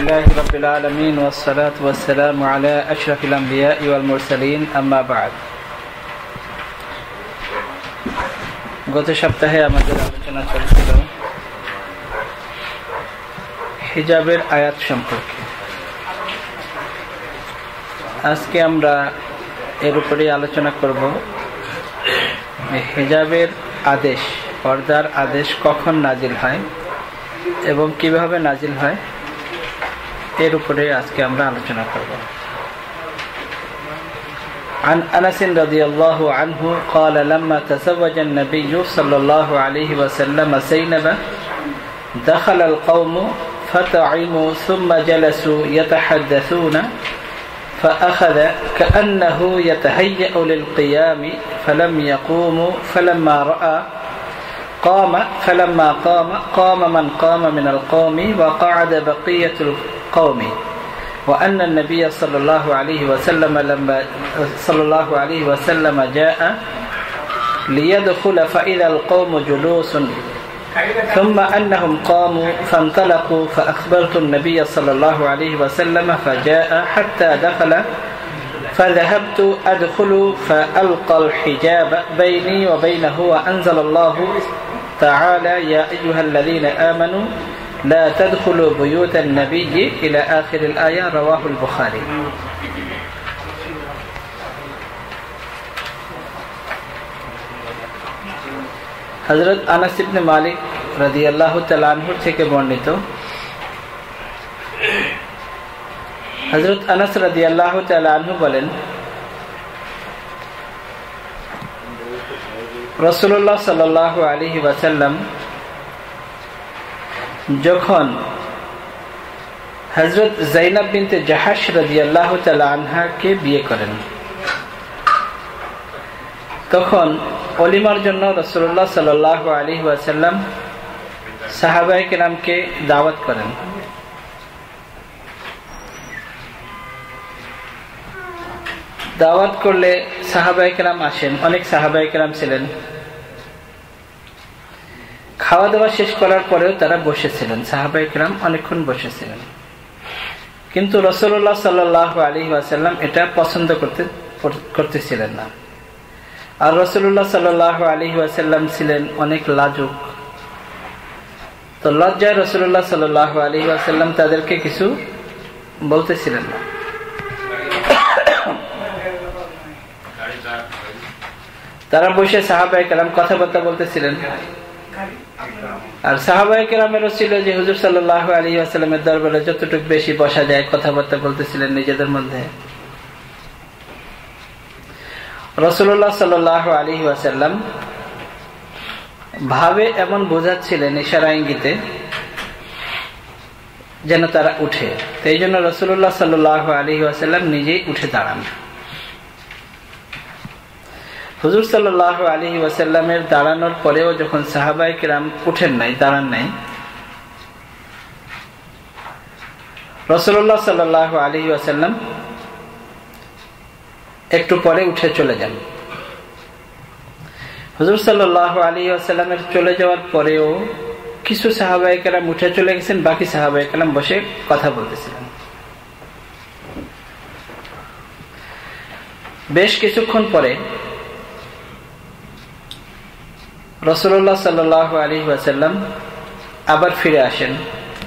لله رب العالمين والصلاة والسلام على أشرف الأنبياء والمرسلين أما بعد গত সপ্তাহে আমাদের আলোচনা চলছিল হিজাবের আয়াত সম্পর্কে। আজকে আমরা এর উপরে আলোচনা করব হিজাবের আদেশ, পর্দার আদেশ কখন নাজিল হয় এবং কিভাবে নাজিল হয়, এর উপরে আজকে আমরা আলোচনা করব। عن أنس رضي الله عنه قال لما تزوج النبي صلى الله عليه وسلم زينب دخل القوم فطعموا ثم جلسوا يتحدثون فأخذ كأنه يتهيأ للقيام فلم يقوموا فلما رأى قام فلما قام من قام من القوم وقعد بقية القوم وأن النبي صلى الله عليه وسلم جاء ليدخل فإذا القوم جلوس ثم أنهم قاموا فانطلقوا فأخبرت النبي صلى الله عليه وسلم فجاء حتى دخل فذهبت أدخل فألقى الحجاب بيني وبينه وأنزل الله تعالى يا أيها الذين آمنوا لا تدخلوا بيوت النبي إلى آخر الآية رواه البخاري। হযরত আনাস ইবনে মালিক রাদিয়াল্লাহু তাআলা আনহু থেকে বর্ণিত, হযরত আনাস রাদিয়াল্লাহু তাআলা আনহু বলেন, রাসূলুল্লাহ সাল্লাল্লাহু আলাইহি ওয়াসাল্লাম যখন হযরত যায়েনব বিনতে জাহাশ রাদিয়াল্লাহু তাআলা আনহাকে বিয়ে করেন, তখন ওলিমার জন্য রাসূলুল্লাহ সাল্লাল্লাহু আলাইহি ওয়াসাল্লাম সাহাবায়ে কেরামকে দাওয়াত করেন। দাওয়াত করলে সাহাবায়ে কেরাম আসেন, অনেক সাহাবায়ে কেরাম ছিলেন। খাওয়া দাওয়া শেষ করার পরেও তারা বসেছিলেন, সাহাবায়ে কেরাম অনেকক্ষণ বসেছিলেন, কিন্তু রাসূলুল্লাহ সাল্লাল্লাহু আলাইহি ওয়াসাল্লাম এটা পছন্দ করতেছিলেন না। আর রাসূলুল্লাহ সাল্লাল্লাহু আলাইহি ওয়াসাল্লাম ছিলেন অনেক লাজুক, তো লজ্জায় রাসূলুল্লাহ সাল্লাল্লাহু আলাইহি ওয়াসাল্লাম তাদেরকে কিছু বলতেছিলেন না। তারা বসে সাহাবায়ে কেরাম কথাবার্তা বলতেছিলেন। আর সাহাবায়ে কেরামেরও ছিল যে হুজুর সাল্লাল্লাহু আলাইহি ওয়াসাল্লামের দরবারে যতটুকু বেশি বসা যায় কথাবার্তা বলতেছিলেন নিজেদের মধ্যে। রাসূলুল্লাহ সাল্লাল্লাহু আলাইহি ওয়াসাল্লাম ভাবে এমন বোঝাচ্ছিলেন ইশারা ইঙ্গিতে যেন তারা উঠে, তো এই জন্য রাসূলুল্লাহ সাল্লাল্লাহু আলাইহি ওয়াসাল্লাম নিজেই উঠে দাঁড়ান। হুজুর সাল্লাল্লাহু আলাইহি ওয়াসাল্লামের দাঁড়ানোর পরেও যখন সাহাবায়ে কেরাম উঠেন নাই, দাঁড়ান নাই, রাসূলুল্লাহ সাল্লাল্লাহু আলাইহি ওয়াসাল্লাম একটু পরে উঠে চলে যান। হুজুর সাল্লাল্লাহু আলাইহি ওয়াসাল্লামের চলে যাওয়ার পরেও কিছু সাহাবায়ে কেরাম উঠে চলে গেছেন, বাকি সাহাবায়ে কেরাম বসে কথা বলতেছিলেন। বেশ কিছুক্ষণ পরে রাসূলুল্লাহ সাল্লাল্লাহু আলাইহি ওয়াসাল্লাম আবার ফিরে আসেন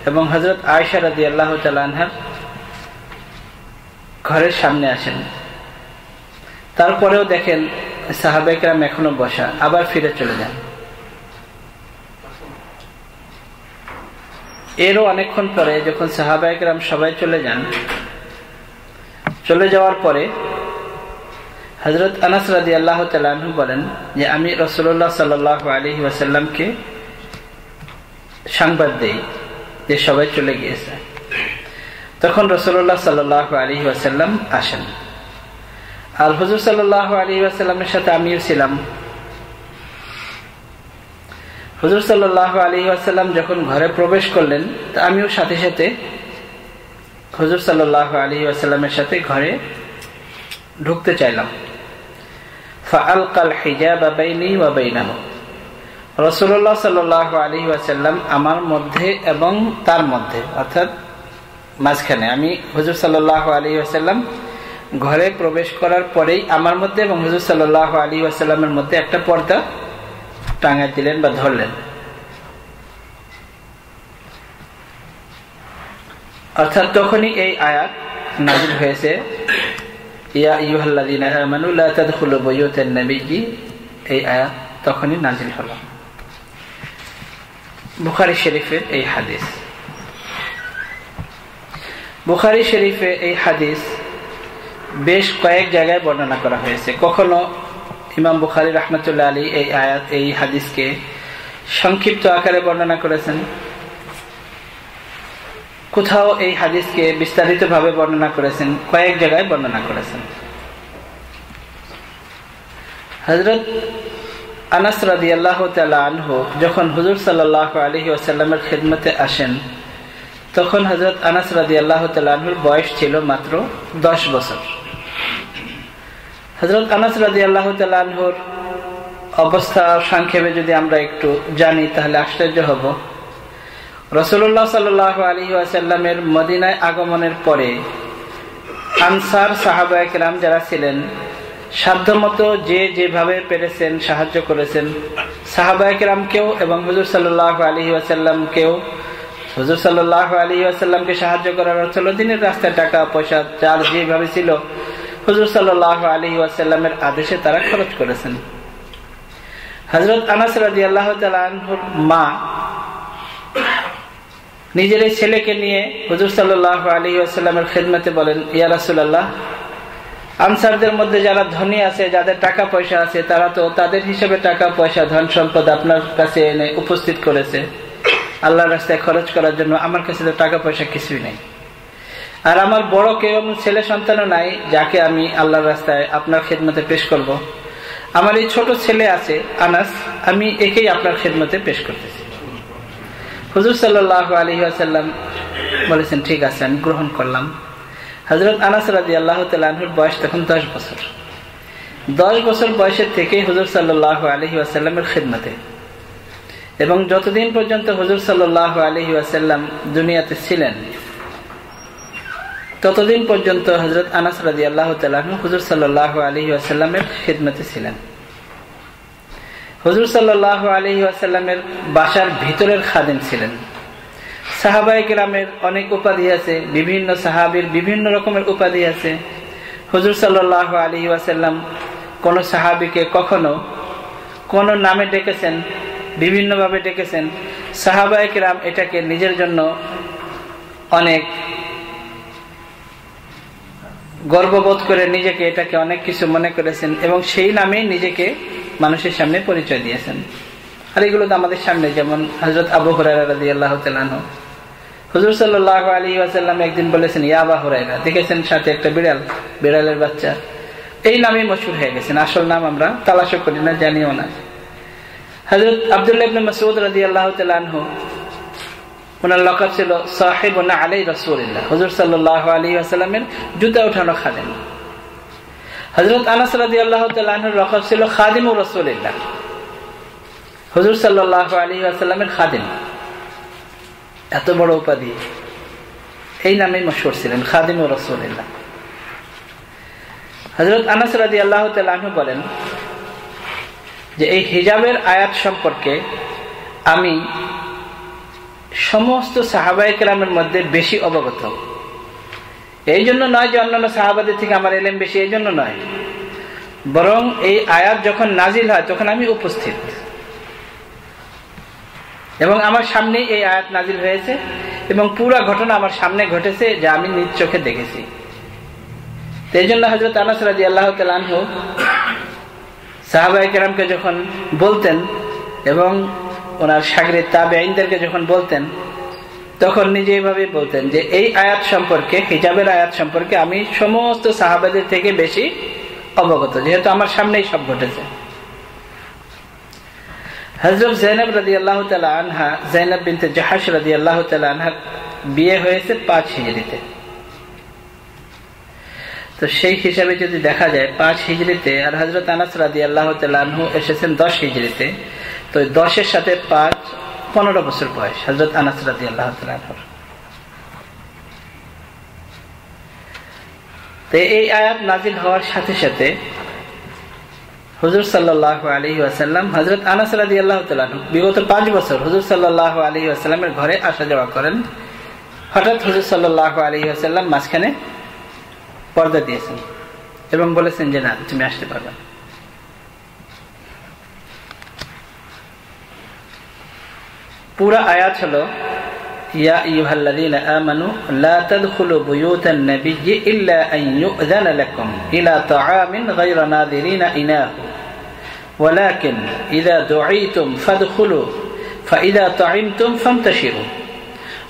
এবং হযরত আয়েশা রাদিয়াল্লাহু তাআলা আনহা ঘরের সামনে আসেন। তারপরেও দেখেন সাহাবায়ে কেরাম এখনো বসা, আবার ফিরে চলে যান। এরও অনেকক্ষণ পরে যখন সাহাবায়ে কেরাম সবাই চলে যান, চলে যাওয়ার পরে হযরত আনাস রাদিয়াল্লাহু তাআলা আনহু বলেন যে আমি রাসূলুল্লাহ সাল্লাল্লাহু আলাইহি ওয়াসাল্লামকে সংবাদ দেই যে সবাই চলে গিয়েছে। তখন রাসূলুল্লাহ সাল্লাল্লাহু আলাইহি ওয়াসাল্লাম আসেন। আর হুজুর সাল্লাল্লাহু আলাইহি ওয়াসাল্লামের সাথে আমিও ছিলাম। হুজুর সাল্লাল্লাহু আলাইহি ওয়াসাল্লাম যখন ঘরে প্রবেশ করলেন, তা আমিও সাথে সাথে হুজুর সাল্লাল্লাহু আলাইহি ওয়াসাল্লামের সাথে ঘরে ঢুকতে চাইলাম। ফাআলকাল হিজাবা বাইনি ওয়া বাইনাহু, রাসূলুল্লাহ সাল্লাল্লাহু আলাইহি ওয়াসাল্লাম আমার মধ্যে এবং তার মধ্যে, অর্থাৎ মাঝখানে, আমি হুজুর সাল্লাল্লাহু আলাইহি ওয়াসাল্লাম ঘরে প্রবেশ করার পরেই আমার মধ্যে এবং হুজুর সাল্লাল্লাহু আলাইহি ওয়াসাল্লামের মধ্যে একটা পর্দা টাঙাই দিলেন বা ধরলেন। অর্থাৎ তখনই এই আয়াত নাযিল হয়েছে, ইয়া আইয়ুহাল্লাযীনা আমানু লা তাদখুলু বুয়ুতান নাবিয়্যি, এই আয়াত তখনই নাযিল হলো। বুখারী শরীফের এই হাদিস, বুখারী শরীফে এই হাদিস বেশ কয়েক জায়গায় বর্ণনা করা হয়েছে। কখনো ইমাম বুখারী রাহমাতুল্লাহ আলাইহি এই আয়াত, এই হাদিসকে সংক্ষিপ্ত আকারে বর্ণনা করেছেন, কোথাও এই হাদিসকে বিস্তারিত ভাবে বর্ণনা করেছেন, কয়েক জায়গায় বর্ণনা করেছেন। হযরত আনাস রাদিয়াল্লাহু তাআলা আনহু যখন হুজুর সাল্লাল্লাহু আলাইহি ওয়াসাল্লামের খিদমতে আসেন, তখন হযরত আনাস রাদিয়াল্লাহু তাআলা আনহুর বয়স ছিল মাত্র 10 বছর। হযরত আনাস রাদিয়াল্লাহু তাআলা আনহুর অবস্থা সংক্ষেপে যদি আমরা একটু জানি তাহলে আশ্চর্য হব। রাসূলুল্লাহ সাল্লাল্লাহু আলাইহি ওয়াসাল্লামের মদিনায় আগমনের পরে আনসার সাহাবায়ে কেরাম যারা ছিলেন, সাধ্যমতো যে যেভাবে পেরেছেন সাহায্য করেছেন সাহাবায়ে কেরামকেও এবং হুজুর সাল্লাল্লাহু আলাইহি ওয়াসাল্লামকেও। হুজুর সাল্লাল্লাহু আলাইহি ওয়াসাল্লামকে সাহায্য করার অর্থ হলো দিনের রাস্তায় টাকা পয়সা যার যেভাবে ছিল হুজুর সাল্লাল্লাহু আলাইহি ওয়াসাল্লামের আদেশে তারা খরচ করেছেন। হযরত আনাস রাদিয়াল্লাহু তাআলা আনহুর মা নিজের এই ছেলেকে নিয়ে হুজুর সাল্লাল্লাহু আলাইহি ওয়াসাল্লামের খিদমতে বলেন, ইয়া রাসূলুল্লাহ, আনসারদের মধ্যে যারা ধনী আছে, যাদের টাকা পয়সা আছে, তারা তো তাদের হিসেবে টাকা পয়সা ধন সম্পদ আপনার কাছে এনে উপস্থিত করেছে আল্লাহর রাস্তায় খরচ করার জন্য। আমার কাছে তো টাকা পয়সা কিছুই নেই, আর আমার বড় কেউ ছেলে সন্তানও নাই যাকে আমি আল্লাহর রাস্তায় আপনার খিদমতে পেশ করব। আমার এই ছোট ছেলে আছে আনাস, আমি একেই আপনার খিদমতে পেশ করতেছি। হুজুর সাল্লাল্লাহু আলাইহি ওয়াসাল্লাম বলেছেন, ঠিক আছে, আমি গ্রহণ করলাম। হযরত আনাস রাদিয়াল্লাহু তাআলা আনহুর বয়স তখন 10 বছর। 10 বছর বয়সের থেকে হুজুর সাল্লাল্লাহু আলাইহি ওয়াসাল্লামের খিদমতে, এবং যতদিন পর্যন্ত হুজুর সাল্লাল্লাহু আলাইহি ওয়াসাল্লাম দুনিয়াতে ছিলেন ততদিন পর্যন্ত হযরত আনাস রাদিয়াল্লাহু তাআলা আনহু হুজুর সাল্লাল্লাহু আলাইহি ওয়াসাল্লামের খিদমতে ছিলেন। হুজুর সাল্লাল্লাহু আলাইহি ওয়াসাল্লামের বাসার ভিতরের খাদেম ছিলেন। সাহাবায়ে কেরামের অনেক উপাধি আছে, বিভিন্ন সাহাবীর বিভিন্ন রকমের উপাধি আছে। হুজুর সাল্লাল্লাহু আলাইহি ওয়াসাল্লাম কোন সাহাবীকে কখনো কোন নামে ডেকেছেন, বিভিন্নভাবে ডেকেছেন। সাহাবায়ে কেরাম এটাকে নিজের জন্য অনেক গর্ববোধ করে নিজেকে এটাকে অনেক কিছু মনে করেছেন এবং সেই নামেই নিজেকে মানুষের সামনে পরিচয় দিয়েছেন। আর এগুলো তো আমাদের সামনে, যেমন হযরত আবু হুরায়রা রাদিয়াল্লাহু তাআলা আনহু, হুজুর সাল্লাল্লাহু আলাইহি ওয়াসাল্লাম একদিন বলেছেন, ইয়া আবু হুরায়রা, দেখেছেন সাথে একটা বিড়াল, বিড়ালের বাচ্চা, এই নামেই মশহুর হয়ে গেছেন। আসল নাম আমরা তালাশও করি না, জানিও না। হযরত আব্দুল্লাহ ইবনে মাসউদ রাদিয়াল্লাহু তাআলা আনহু, ওনার লকাব ছিল সাহিবুনা আলাই রাসূলিল্লাহ, হুজুর সাল্লাল্লাহু আলাইহি ওয়াসাল্লামের জুতা উঠানো খাদেম। হযরত আনাস রাদিয়াল্লাহু তাআলা আনহুর লকাব ছিল খাদিমুর রাসূলিল্লাহ, হুজুর সাল্লাল্লাহু আলাইহি ওয়াসাল্লামের খাদিম। এত বড় উপাধি, এই নামেই মশহুর ছিলেন, খাদিমুর রাসূলিল্লাহ। হযরত আনাস রাদিয়াল্লাহু তাআলা আনহু বলেন যে এই হিজাবের আয়াত সম্পর্কে আমি সমস্ত সাহাবায়ে কেরামের মধ্যে বেশি অবগত। এই জন্য নয় যে অন্যান্য সাহাবাদের থেকে আমার ইলম বেশি, এই জন্য নয়, বরং এই আয়াত যখন নাজিল হয় তখন আমি উপস্থিত এবং আমার সামনে এই আয়াত নাজিল হয়েছে এবং পুরো ঘটনা আমার সামনে ঘটেছে, যা আমি নিজ চোখে দেখেছি। এই জন্য হযরত আনাস রাদিয়াল্লাহু তাআলা আনহু সাহাবায়ে কেরামকে যখন বলতেন এবং ওনার শাগির্দ তাবেঈনদেরকে যখন বলতেন, তখন নিজে এইভাবে বলতেন যে এই আয়াত সম্পর্কে, হিজাবের আয়াত সম্পর্কে আমি সমস্ত সাহাবাদের থেকে বেশি অবগত, যেহেতু আমার সামনেই সব ঘটেছে। হযরত যায়েনব রাদিয়াল্লাহু তাআলা আনহা, যায়েনব বিনতে জাহাশ রাদিয়াল্লাহু তাআলা আনহা বিয়ে হয়েছে 5 হিজরিতে। তো সেই হিসাবে যদি দেখা যায় 5 হিজরিতে, আর হযরত আনাস রাদিয়াল্লাহু তাআলা আনহু এসেছেন 10 হিজরিতে, তো 10-এর সাথে 5 15 বছর বয়স হযরত আনাস রাদিয়াল্লাহু তাআলা আনহুর। তো এই আয়াত নাজিল হওয়ার সাথে সাথে হুজুর সাল্লাল্লাহু আলাইহি ওয়াসাল্লাম হযরত আনাস রাদিয়াল্লাহু তাআলা বিগত 5 বছর হুজুর সাল্লাল্লাহু আলাইহি ওয়াসাল্লামের ঘরে আসা যাওয়া করেন। হঠাৎ হুজুর সাল্লাল্লাহু আলাইহি ওয়াসাল্লাম মাঝখানে পর্দা দিয়েছেন এবং বলেছেন যে না, তুমি আসতে পারবে না। পুরা আয়াত হলো ইয়া আইয়ুহাল্লাযীনা আমানু লা তাদখুলু বুয়ুতান নাবিয়্যি ইল্লা আন ইউযানা লাকুম ইলা তাআমিন গায়রা নাযিরিনা ইনাহু ওয়ালাকিন ইযা দুঈতুম ফাদখুলু ফাইযা তা'ইমতুম ফান্তাশিরু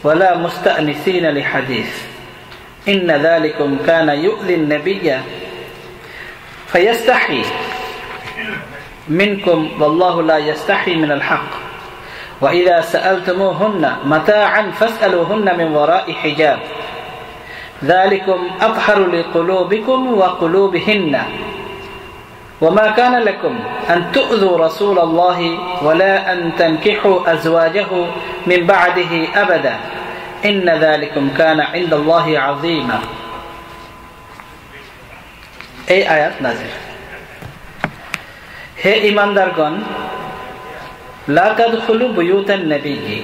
ওয়ালা মুস্তা'নিসিনা লিহাদিস ইন্না যালিকুম কানা ইউযিন নাবিয়্যা ফায়াস্তাহি মিনকুম ওয়াল্লাহু লা ইয়াস্তাহি মিনাল হক وَإِذَا سَأَلْتُمُوهُنَّ مَتَاعًا فَاسْأَلُوهُنَّ مِنْ وَرَاءِ حِجَابٍ ذَلِكُمْ أَطْهَرُ لِقُلُوبِكُمْ وَقُلُوبِهِنَّ وَمَا كَانَ لَكُمْ أَنْ تُؤْذُوا رَسُولَ اللَّهِ وَلَا أَنْ تَنْكِحُوا أَزْوَاجَهُ مِنْ بَعْدِهِ أَبَدًا إِنَّ ذَلِكُمْ كَانَ عِنْدَ اللَّهِ عَظِيمًا। এই আয়াত নাযিল। হে ঈমানদারগণ, লা তাদখুলু বুয়ুতান নাবিয়্যি,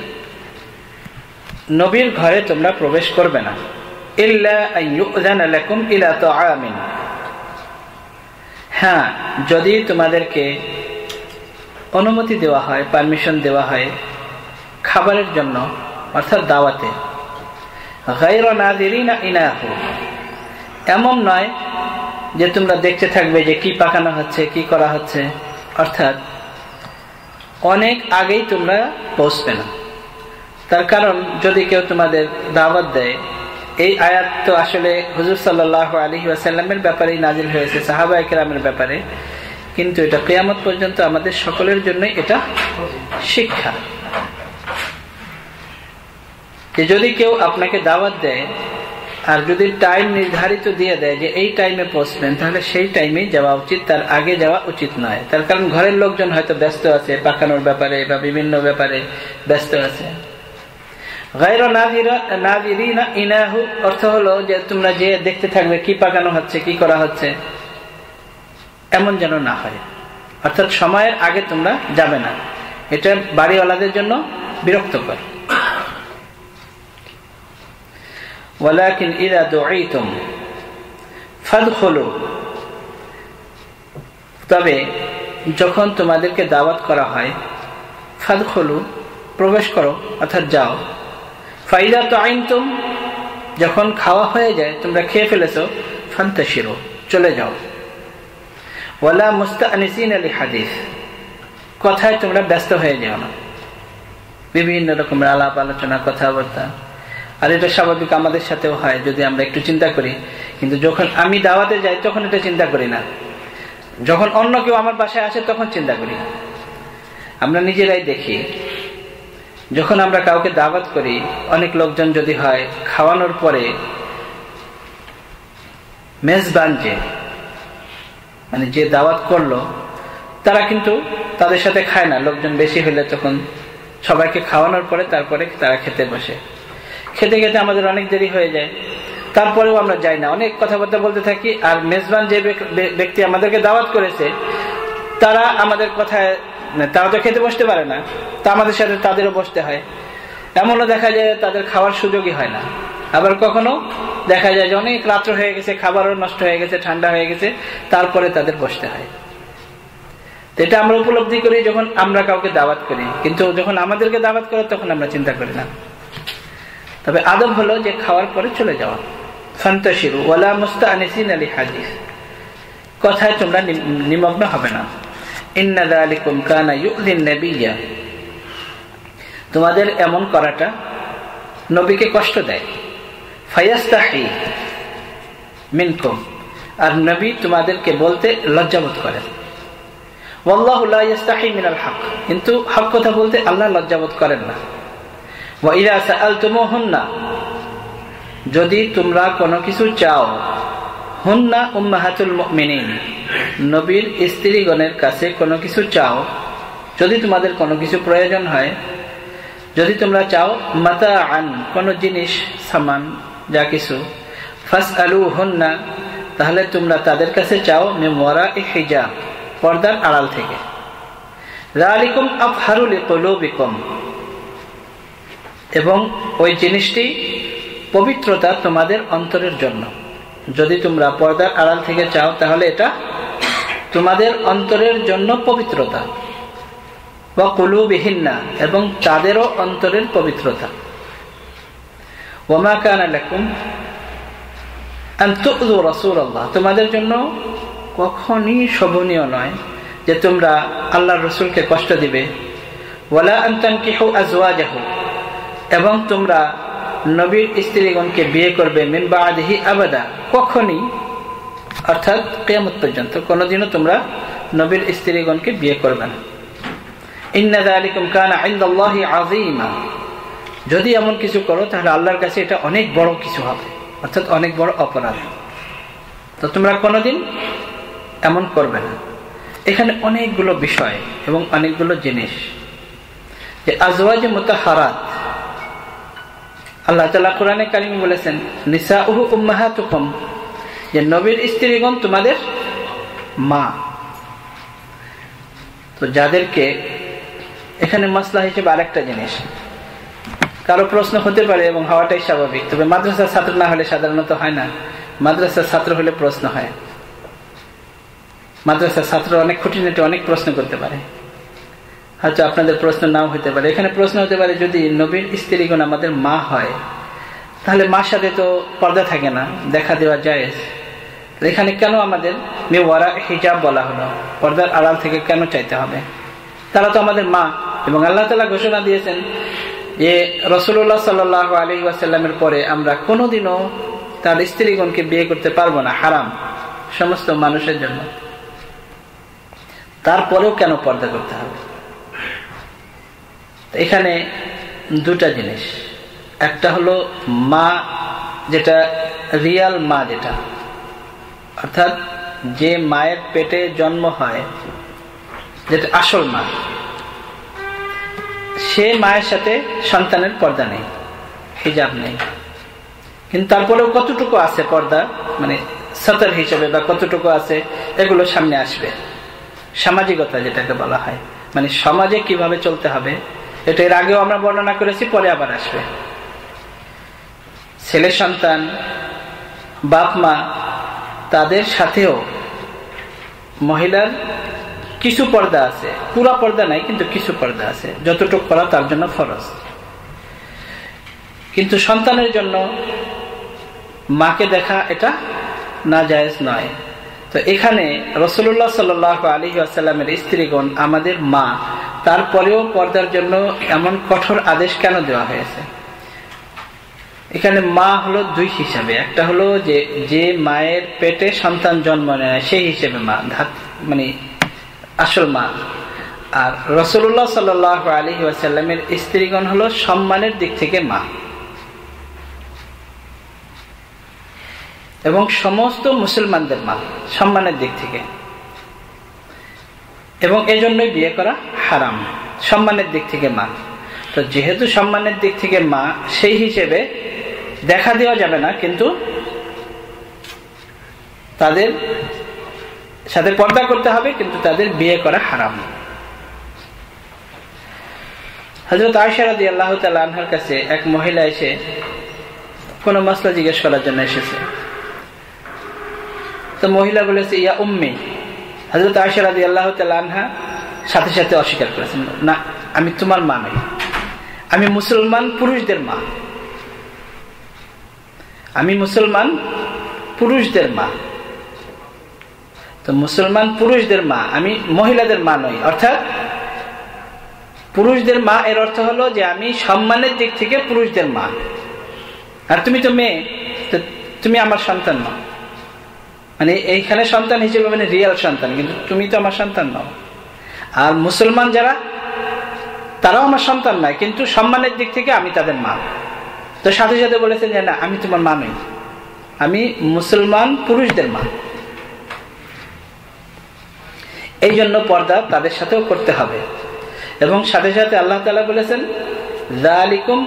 নবীর ঘরে তোমরা প্রবেশ করবে না, ইল্লা আন ইউযানা লাকুম ইলা তাআমিন, হ্যাঁ যদি তোমাদেরকে অনুমতি দেওয়া হয়, পারমিশন দেওয়া হয় খাবারের জন্য, অর্থাৎ দাওয়াতে। গায়রা নাযিরিনা ইনাহু, এমন নয় যে তোমরা দেখতে থাকবে যে কি পাকানো হচ্ছে, কি করা হচ্ছে, অর্থাৎ অনেক আগেই তোমরা পৌঁছবে না। তার কারণ যদি কেউ তোমাদের দাওয়াত দেয়, এই আয়াত তো আসলে হুজুর সাল্লাল্লাহু আলাইহি ওয়াসাল্লামের ব্যাপারেই নাজিল হয়েছে, সাহাবায়ে কেরামের ব্যাপারে, কিন্তু এটা কিয়ামত পর্যন্ত আমাদের সকলের জন্য এটা শিক্ষা যে যদি কেউ আপনাকে দাওয়াত দেয় আর যদি টাইম নির্ধারিত দিয়ে দেয় যে এই টাইমে পৌঁছবেন, তাহলে সেই টাইমেই যাওয়া উচিত, তার আগে যাওয়া উচিত নয়। তার কারণ ঘরের লোকজন হয়তো ব্যস্ত আছে, পাকানোর ব্যাপারে বা বিভিন্ন ব্যাপারে ব্যস্ত আছে। গায়রা নাযিরিনা ইনাহু অর্থ হলো যে তোমরা যে দেখতে থাকবে কি পাকানো হচ্ছে, কি করা হচ্ছে, এমন যেন না হয়, অর্থাৎ সময়ের আগে তোমরা যাবে না। এটা বাড়িওয়ালাদের জন্য বিরক্তকর। ওয়ালাকিন ইযা দুঈতুম ফাদখুলু, তবে যখন তোমাদেরকে দাওয়াত করা হয়, ফাদখুলু প্রবেশ করো, অর্থাৎ যাও। ফাইযা তা'ইমতুম, যখন খাওয়া হয়ে যায়, তোমরা খেয়ে ফেলেছো, ফান্তাশিরু চলে যাও। ওয়ালা মুস্তা'নিসিনা লিহাদিস, কথায় তোমরা ব্যস্ত হয়ে যাও না, বিভিন্ন রকমের আলাপ আলোচনা, কথাবার্তা। আর এটা স্বাভাবিক, আমাদের সাথেও হয় যদি আমরা একটু চিন্তা করি, কিন্তু যখন আমি দাওয়াতে যাই তখন এটা চিন্তা করি না, যখন অন্য কেউ আমার বাসায় আসে তখন চিন্তা করি। আমরা নিজেরাই দেখি, যখন আমরা কাউকে দাওয়াত করি, অনেক লোকজন যদি হয়, খাওয়ানোর পরে মেজবান মানে যে দাওয়াত করলো তারা কিন্তু তাদের সাথে খায় না, লোকজন বেশি হলে তখন সবাইকে খাওয়ানোর পরে তারপরে তারা খেতে বসে। খেতে খেতে আমাদের অনেক দেরি হয়ে যায়, তারপরেও আমরা যাই না, অনেক কথাবার্তা বলতে থাকি। আর মেজবান যে ব্যক্তি আমাদেরকে দাওয়াত করেছে, তারা আমাদের কথায়, তারা তো খেতে বসতে পারে না, তা আমাদের সাথে তাদেরও বসতে হয়। এমনও দেখা যায় তাদের খাওয়ার সুযোগই হয় না। আবার কখনো দেখা যায় যে অনেক রাত্র হয়ে গেছে, খাবারও নষ্ট হয়ে গেছে, ঠান্ডা হয়ে গেছে, তারপরে তাদের বসতে হয়। এটা আমরা উপলব্ধি করি যখন আমরা কাউকে দাওয়াত করি, কিন্তু যখন আমাদেরকে দাওয়াত করে তখন আমরা চিন্তা করি না। তবে আদব হলো যে খাওয়ার পরে চলে যাওয়া। ফান্তাশিরু ওয়ালা মুস্তা'নিসিনা লিহাদিস, কথায় তোমরা নিমগ্ন হবে না। ইন্না যালিকুম কানা ইউযিন নাবিয়্যা, তোমাদের এমন করাটা নবীকে কষ্ট দেয়। ফায়াস্তাহি মিনকুম, আর নবী তোমাদেরকে বলতে লজ্জাবোধ করেন। ওয়াল্লাহু লা ইয়াস্তাহি মিনাল হক, কিন্তু হক কথা বলতে আল্লাহ লজ্জাবোধ করেন না। ওয়া ইযা সাআলতুমুহুন্না, যদি তোমরা কোনো কিছু চাও, হুন্না উম্মাহাতুল মুমিনিন, নবীর স্ত্রীগণের কাছে কোনো কিছু চাও, যদি তোমাদের কোনো কিছু প্রয়োজন হয়, যদি তোমরা চাও, মাতাআন কোনো জিনিস, সামান, যা কিছু, ফাসআলুহুন্না, তাহলে তোমরা তাদের কাছে চাও মিন ওয়ারাই হিজাব, পর্দার আড়াল থেকে। যালিকুম আতহারু লিকুলুবিকুম, এবং ওই জিনিসটি পবিত্রতা তোমাদের অন্তরের জন্য। যদি তোমরা পর্দার আড়াল থেকে চাও তাহলে এটা তোমাদের অন্তরের জন্য পবিত্রতা। ওয়া কুলুবিহিন্না, এবং তাদেরও অন্তরের পবিত্রতা। ওয়া মা কানা লাকুম আন তুযু রাসূলাল্লাহ, তোমাদের জন্য কখনই শোভনীয় নয় যে তোমরা আল্লাহর রাসূলকে কষ্ট দিবে। ওয়ালা আন তানকিহু আজওয়াজাহু, এবং তোমরা নবীর স্ত্রীগণকে বিয়ে করবে মিন বাদিহি আবাদা, কখনই, অর্থাৎ কিয়ামত পর্যন্ত কোনোদিনও তোমরা নবীর স্ত্রীগণকে বিয়ে করবে না। ইন্না যালিকুম কানা ইনদাল্লাহি আযীমা, যদি এমন কিছু করো তাহলে আল্লাহর কাছে এটা অনেক বড় কিছু হবে, অর্থাৎ অনেক বড় অপরাধ। তো তোমরা কোনোদিন এমন করবে না। এখানে অনেকগুলো বিষয় এবং অনেকগুলো জিনিস, যে আজওয়াজে মুতাহহারাত, আল্লাহ তাআলা কোরআনে কারিমে বলেছেন নিসাউহু উম্মাহাতুকুম, যে নবীর স্ত্রীগণ তোমাদের মা। তো যাদেরকে এখানে মাসলা হিসেবে আরেকটা জিনিস, কারো প্রশ্ন হতে পারে এবং হওয়াটাই স্বাভাবিক, তবে মাদ্রাসার ছাত্র না হলে সাধারণত হয় না, মাদ্রাসার ছাত্র হলে প্রশ্ন হয়। মাদ্রাসার ছাত্র অনেক খুঁটিনাটি অনেক প্রশ্ন করতে পারে, হয়তো আপনাদের প্রশ্ন নাও হতে পারে। এখানে প্রশ্ন হতে পারে, যদি নবীর স্ত্রীগণ আমাদের মা হয় তাহলে মার সাথে তো পর্দা থাকে না, দেখা দেওয়া জায়েজ, এখানে কেন আমাদের মিওয়ারা হিজাব বলা হলো, পর্দার আড়াল থেকে কেন চাইতে হবে? তারা তো আমাদের মা, এবং আল্লাহ তাআলা ঘোষণা দিয়েছেন যে রাসূলুল্লাহ সাল্লাল্লাহু আলাইহি ওয়াসাল্লামের পরে আমরা কোনোদিনও তার স্ত্রীগণকে বিয়ে করতে পারবো না, হারাম সমস্ত মানুষের জন্য। তারপরেও কেন পর্দা করতে হবে? এখানে দুটা জিনিস, একটা হলো মা, যেটা রিয়াল মা, যেটা অর্থাৎ যে মায়ের পেটে জন্ম হয়, যেটা আসল মা, সে মায়ের সাথে সন্তানের পর্দা নেই, হিজাব নেই। কিন্তু তারপরেও কতটুকু আছে পর্দা, মানে সতর হিসেবে বা কতটুকু আছে, এগুলো সামনে আসবে। সামাজিকতা যেটাকে বলা হয়, মানে সমাজে কিভাবে চলতে হবে, এটা এর আগেও আমরা বর্ণনা করেছি, পরে আবার আসবে। ছেলে সন্তান, বাপ মা, তাদের সাথেও মহিলার কিছু পর্দা আছে, পুরো পর্দা নাই কিন্তু কিছু পর্দা আছে, যতটুকু করা তার জন্য ফরজ। কিন্তু সন্তানের জন্য মাকে দেখা এটা নাজায়েজ নয়। তো এখানে রাসূলুল্লাহ সাল্লাল্লাহু আলাইহি ওয়াসাল্লামের স্ত্রীগণ আমাদের মা, তারপরেও পর্দার জন্য এমন কঠোর আদেশ কেন দেওয়া হয়েছে? এখানে মা হলো দুই হিসাবে, একটা হলো যে মায়ের পেটে সন্তান জন্ম নেয় সেই হিসেবে মা, মানে আসল মা। আর রাসূলুল্লাহ সাল্লাল্লাহু আলাইহি ওয়াসাল্লামের স্ত্রীগণ হলো সম্মানের দিক থেকে মা, এবং সমস্ত মুসলমানদের মা সম্মানের দিক থেকে, এবং এজন্যই বিয়ে করা হারাম, সম্মানের দিক থেকে মা। তো যেহেতু সম্মানের দিক থেকে মা, সেই হিসেবে দেখা দেওয়া যাবে না, কিন্তু তাদের সাথে পর্দা করতে হবে, কিন্তু তাদের বিয়ে করা হারাম। হযরত আয়েশা রাদিয়াল্লাহু তাআলা আনহার কাছে এক মহিলা এসে কোনো মাসলা জিজ্ঞেস করার জন্য এসেছে। তো মহিলা বলেছে, ইয়া উম্মি। হযরত আয়েশা রাদিয়াল্লাহু তাআলা আনহা সাথে সাথে অস্বীকার করেছেন, না, আমি তোমার মা নই, আমি মুসলমান পুরুষদের মা, আমি মুসলমান পুরুষদের মা। তো মুসলমান পুরুষদের মা, আমি মহিলাদের মা নই, অর্থাৎ পুরুষদের মা এর অর্থ হলো যে আমি সম্মানের দিক থেকে পুরুষদের মা, আর তুমি তো মেয়ে, তো তুমি আমার সন্তান নও। মানে এইখানে সন্তান হিসেবে মানে রিয়েল সন্তান, কিন্তু তুমি তো আমার সন্তান নও। আর মুসলমান যারা, তারাও আমার সন্তান নয়, কিন্তু সম্মানের দিক থেকে আমি তাদের মা। তো সাথে সাথে বলেছেন যে না, আমি তোমার মা নই, আমি মুসলমান পুরুষদের মা। এই জন্য পর্দা তাদের সাথেও করতে হবে। এবং সাথে সাথে আল্লাহ তাআলা বলেছেন, যালিকুম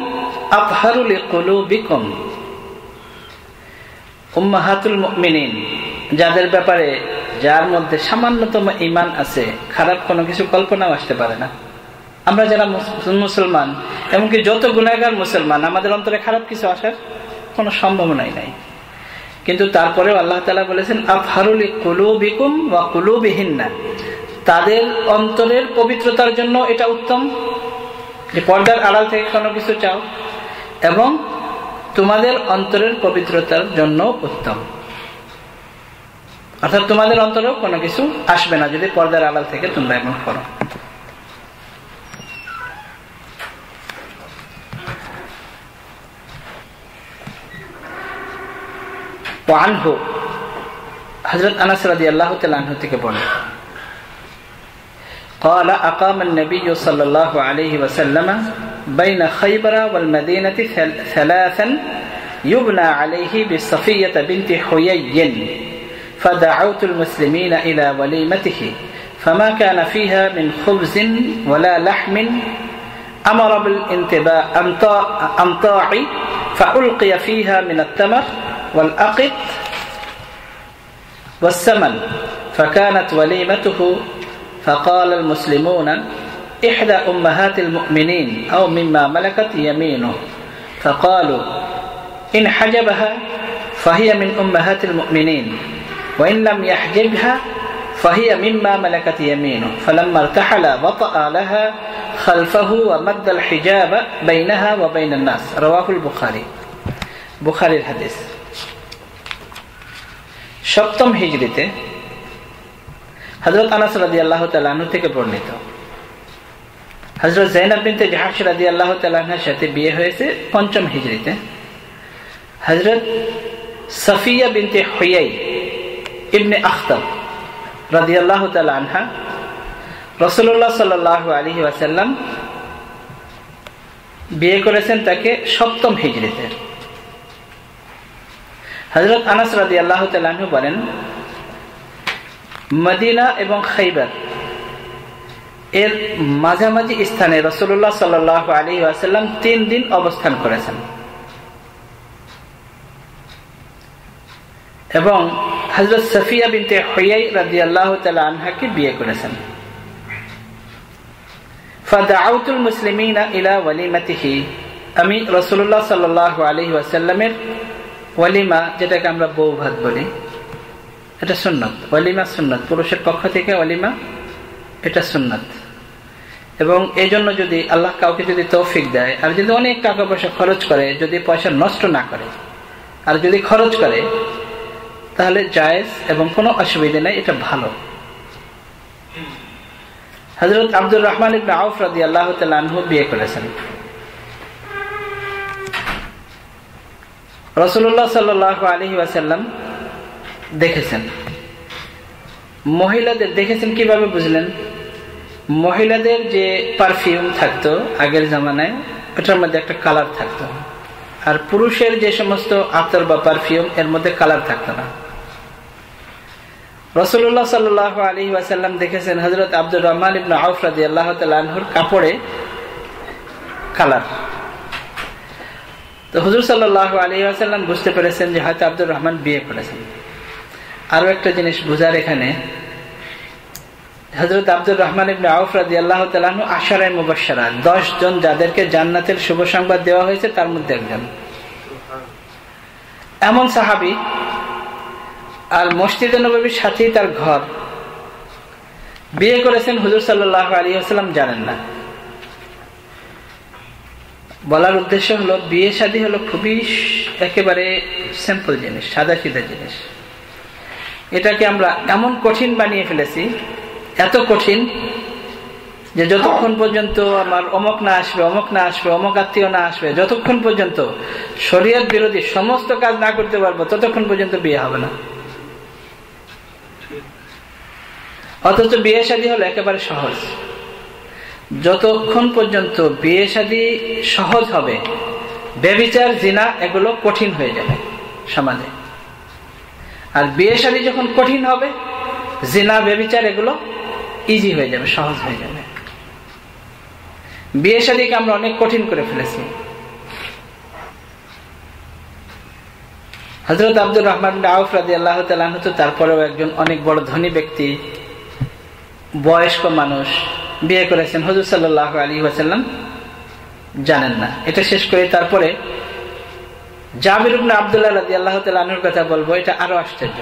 আতহারু লিকুলুবিকুম উম্মাহাতুল মুমিনিন, যাদের ব্যাপারে যার মধ্যে সামান্যতম ঈমান আছে, খারাপ কোনো কিছু কল্পনাও আসতে পারে না। আমরা যারা মুসলমান, এমনকি যত গুনাহগার মুসলমান, আমাদের অন্তরে খারাপ কিছু আসার কোনো সম্ভাবনাই নাই। কিন্তু তারপরেও আল্লাহ তাআলা বলেছেন আতহারু লিকুলুবিকুম ওয়া কুলুবিহিন্না, তাদের অন্তরের পবিত্রতার জন্য এটা উত্তম যে পর্দার আড়াল থেকে কোনো কিছু চাও, এবং তোমাদের অন্তরের পবিত্রতার জন্য উত্তম, অর্থাৎ তোমাদের অন্তরেও কোনো কিছু আসবে না যদি পর্দার আড়াল থেকে তোমরা এমন করো। وعنه حضرت انس رضي الله تعالى عنه থেকে বর্ণিত قال اقام النبي صلى الله عليه وسلم بين خيبر والمدينة ثلاثا يبنى عليه بصفية بنت حيي فدعوت المسلمين إلى وليمته فما كان فيها من خبز ولا لحم أمر بالأمطاع فألقي فيها من التمر والأقط والسمن فكانت وليمته فقال المسلمون إحدى أمهات المؤمنين أو مما ملكت يمينه فقالوا إن حجبها فهي من أمهات المؤمنين وإن لم يحجبها فهي مما ملكت يمينه فلما ارتحل وطأ لها خلفه ومد الحجاب بينها وبين الناس رواه البخاري বুখারী হাদিস। সপ্তম হিজরিতে হযরত আনাস রাদিয়াল্লাহু তাআলা আনহু থেকে বর্ণিত হযরত যায়েনব বিনতে জাহশ রাদিয়াল্লাহু তাআলা আনহার সাথে বিয়ে হয়েছে পঞ্চম হিজরিতে। হযরত সাফিয়া বিনতে হুয়াই ইবনে আখতাব রাদিয়াল্লাহু তাআলা আনহা রাসূলুল্লাহ সাল্লাল্লাহু আলাইহি ওয়াসাল্লাম বিয়ে করেছেন তাকে সপ্তম হিজরিতে। হযরত আনাস রাদিয়াল্লাহু তাআলা আনহু বলেন, মদিনা এবং খাইবার এর মাঝামাঝি স্থানে রাসূলুল্লাহ সাল্লাল্লাহু আলাইহি ওয়াসাল্লাম 3 দিন অবস্থান করেছেন এবং হযরত সাফিয়া বিনতে হুয়াই রাদিয়াল্লাহু তাআলা আনহাকে বিয়ে করেছেন। ফাদাউতুল মুসলিমিনা ইলা ওয়ালিমাতিহি, আমি রাসূলুল্লাহ সাল্লাল্লাহু আলাইহি ওয়াসাল্লামের ওয়ালিমা, যেটাকে আমরা বউ ভাত বলি, এটা সুন্নাত। ওয়ালিমা সুন্নাত, পুরুষের পক্ষ থেকে ওয়ালিমা এটা সুন্নাত। এবং এই জন্য যদি আল্লাহ কাউকে যদি তৌফিক দেয়, আর যদি অনেক টাকা পয়সা খরচ করে, যদি পয়সা নষ্ট না করে, আর যদি খরচ করে, তাহলে জায়েজ এবং কোনো অসুবিধা নেই, এটা ভালো। হযরত আব্দুর রহমান ইবনে আউফ রাদিয়াল্লাহু তাআলা আনহু বিয়ে করেছেন। রাসূলুল্লাহ সাল্লাল্লাহু আলাইহি ওয়াসাল্লাম দেখেছেন মহিলাদের, দেখেছেন কিভাবে বুঝলেন? মহিলাদের যে পারফিউম থাকতো আগের জামানায়, ওটার মধ্যে একটা কালার থাকতো, আর পুরুষের যে সমস্ত আতর বা পারফিউম এর মধ্যে কালার থাকতো না। রাসূলুল্লাহ সাল্লাল্লাহু আলাইহি ওয়াসাল্লাম দেখেছেন হযরত আব্দুর রহমান ইবনে আউফ রাদিয়াল্লাহু তাআলা আনহুর কাপড়ে কালার। তো হুজুর সাল্লাল্লাহু আলাইহি ওয়াসাল্লাম বুঝতে পেরেছেন যে হয়তো আব্দুর রহমান বিয়ে করেছেন। আরো একটা জিনিস বুঝার এখানে, হযরত আব্দুর রহমান ইবনে আউফ রাদিয়াল্লাহু তাআলা আনহু আশারায়ে মুবাশশারা, 10 জন যাদেরকে জান্নাতের শুভ সংবাদ দেওয়া হয়েছে তার মধ্যে একজন। এমন সাহাবী, আর মসজিদে নববীর সাথেই তার ঘর, বিয়ে করেছেন হুজুর সাল্লাল্লাহু আলাইহি ওয়াসাল্লাম জানেন না। বলার উদ্দেশ্য হলো, বিয়ে শাদী হলো খুবই একেবারে সিম্পল জিনিস, সাদা সিধা জিনিস। এটাকে আমরা এমন কঠিন বানিয়ে ফেলেছি, এত কঠিন যে যতক্ষণ পর্যন্ত আমার অমুক না আসবে, অমুক না আসবে, অমুক আত্মীয় না আসবে, যতক্ষণ পর্যন্ত শরীয়ত বিরোধী সমস্ত কাজ না করতে পারবো, ততক্ষণ পর্যন্ত বিয়ে হবে না। অথচ বিয়ে শাদী হলো একেবারে সহজ। যতক্ষণ পর্যন্ত বিয়ে শাদী সহজ হবে, ব্যভিচার, জিনা এগুলো কঠিন হয়ে যাবে সমাজে। আর বিয়ে শাদী যখন কঠিন হবে, জিনা, ব্যভিচার এগুলো ইজি হয়ে যাবে, সহজ হয়ে যাবে। বিয়ে শাদীকে আমরা অনেক কঠিন করে ফেলেছি। হযরত আব্দুর রহমান বিন আউফ রাদিয়াল্লাহু তাআলা আনহু তো তারপরেও একজন অনেক বড় ধনী ব্যক্তি, বয়স্ক মানুষ, বিয়ে করেছেন, হুজুর সাল্লাল্লাহু আলাইহি ওয়াসাল্লাম জানেন না। এটা শেষ করে তারপরে জাবির ইবনে আব্দুল্লাহ রাদিয়াল্লাহু তাআলা আনহুর কথা বলবো, এটা আরো আশ্চর্য।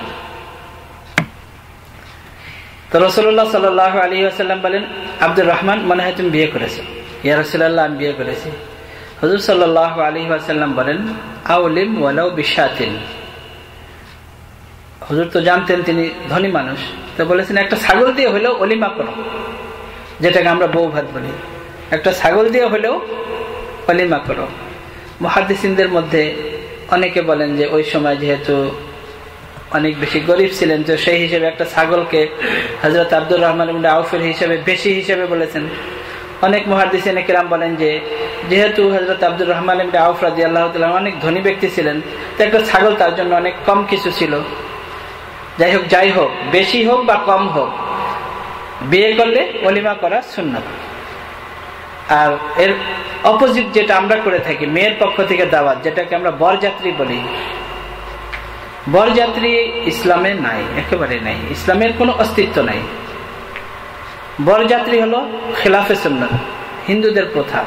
তো রাসূলুল্লাহ সাল্লাল্লাহু আলাইহি ওয়াসাল্লাম বলেন, আব্দুর রহমান, মনে হয় তুমি বিয়ে করেছো। ইয়া রাসূলুল্লাহ, আমি বিয়ে করেছি। হুজুর সাল্লাল্লাহু আলাইহি ওয়াসাল্লাম বলেন, আউলিম ওয়ালাউ বিশাতিন। হুজুর তো জানতেন তিনি ধনী মানুষ, তো বলেছেন একটা ছাগল দিয়ে হলেও অলিমা করো, যেটাকে আমরা বউ ভাত বলি, একটা ছাগল দিয়ে হলেও অলিমা করো। মুহাদ্দিসিনদের মধ্যে অনেকে বলেন যে ওই সময় যেহেতু অনেক বেশি গরিব ছিলেন, তো সেই হিসেবে একটা ছাগলকে হযরত আব্দুর রহমান ইবনে আউফের হিসেবে বেশি হিসেবে বলেছেন। অনেক মুহাদ্দিসিন কেরাম বলেন যে যেহেতু হযরত আব্দুর রহমান ইবনে আউফ রাদিয়াল্লাহু তাআলা অনেক ধনী ব্যক্তি ছিলেন, তো একটা ছাগল তার জন্য অনেক কম কিছু ছিল। যাই হোক, বেশি হোক বা কম হোক, বিয়ে করলে ওলিমা করা সুন্নাত। আর এর অপোজিট যেটা আমরা করে থাকি, মেয়ের পক্ষ থেকে দাওয়াত, যেটাকে আমরা বরযাত্রী বলি, বরযাত্রী ইসলামে নাই, একেবারে নাই, ইসলামের কোনো অস্তিত্ব নাই। বরযাত্রী হলো খেলাফে সুন্নাত, হিন্দুদের প্রথা।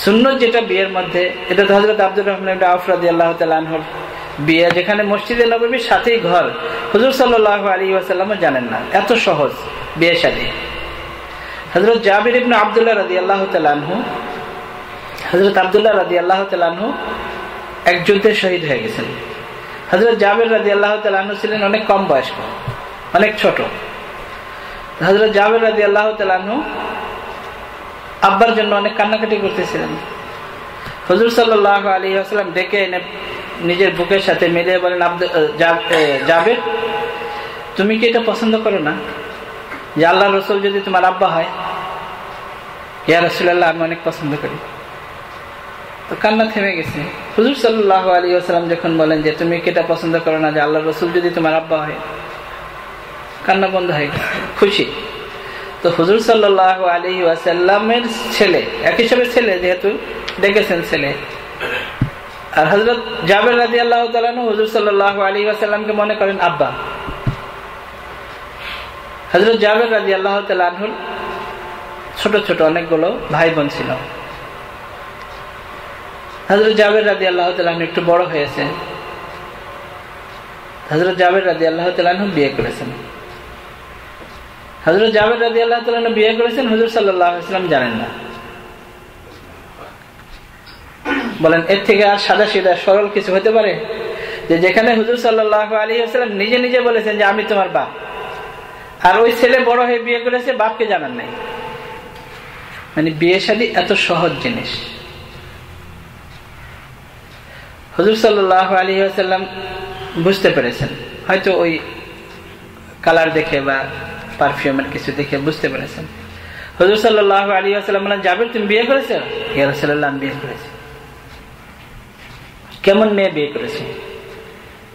সুন্নাত যেটা বিয়ের মধ্যে, এটা তো হযরত আব্দুর রহমান ইবনে আউফ রাদিয়াল্লাহু তাআলা আনহুর বিয়ে, যেখানে মসজিদে নববীর সাথেই ঘর। হুজুর সাল্লাল্লাহু আলাইহি ওয়াসাল্লামও জানেন না এত সহজ বিয়ে শাদী। হযরত জাবির ইবনে আব্দুল্লাহ রাদিয়াল্লাহু তাআলা আনহু, হযরত আব্দুল্লাহ রাদিয়াল্লাহু তাআলা আনহু এক যুদ্ধে শহীদ হয়ে গেছেন। হযরত জাবির রাদিয়াল্লাহু তাআলা আনহু ছিলেন অনেক কম বয়স্ক, অনেক ছোট। হযরত জাবির রাদিয়াল্লাহু তাআলা আনহু আব্বার জন্য অনেক কান্নাকাটি করতেছিলেন। হুজুর সাল্লাল্লাহু আলাইহি ওয়াসাল্লাম ডেকে এনে নিজের বুকের সাথে মিলিয়ে বলেন, জাবির, তুমি কি এটা পছন্দ করো না যে আল্লাহর রাসূল যদি তোমার আব্বা হয়? ইয়া রাসূলুল্লাহ, আমি অনেক পছন্দ করি। তো কান্না থেমে গেছে। হুজুর সাল্লাল্লাহু আলাইহি ওয়াসাল্লাম যখন বলেন যে তুমি কি এটা পছন্দ করো না যে আল্লাহর রাসূল যদি তোমার আব্বা হয়, কান্না বন্ধ হয়ে গেছে, খুশি। তো হুজুর সাল্লাল্লাহু আলাইহি ওয়াসাল্লামের ছেলে, এক হিসাবে ছেলে, যেহেতু ডেকেছেন ছেলে। আর হযরত জাবির রাদিয়াল্লাহু তাআলা হুজুর সাল্লাল্লাহু আলাইহি ওয়াসাল্লামকে মনে করেন আব্বা। হযরত জাবির রাদিয়াল্লাহু তাআলা আনহুর ছোট ছোট অনেকগুলো ভাই বোন ছিল। হযরত জাবির রাদিয়াল্লাহু তাআলা আনহু একটু বড় হয়েছে। হযরত জাবির রাদিয়াল্লাহু তাআলা আনহু বিয়ে করেছেন। হযরত জাবির রাদিয়াল্লাহু তাআলা আনহু বিয়ে করেছেন, হুজুর সাল্লাল্লাহু আলাইহি ওয়াসাল্লাম জানেন না। বলেন, এর থেকে আর সাদা সিধা সরল কিছু হতে পারে? যে যেখানে হুজুর সাল্লাল্লাহু আলাইহি ওয়াসাল্লাম নিজে নিজে বলেছেন যে আমি তোমার বাপ, আর ওই ছেলে বড় হয়ে বিয়ে করেছে, বাপকে জানান নাই। মানে বিয়ে শাদী এত সহজ জিনিস। হুজুর সাল্লাল্লাহু আলাইহি ওয়াসাল্লাম বুঝতে পেরেছেন, হয়তো ওই কালার দেখে বা পারফিউমের কিছু দেখে বুঝতে পেরেছেন। হুজুর সাল্লাল্লাহু আলাইহি ওয়াসাল্লাম বলেন, জাবির, তুমি বিয়ে করেছো? ইয়া রাসূলুল্লাহ, আমি বিয়ে করেছি। কেমন মেয়ে বিয়ে করেছি?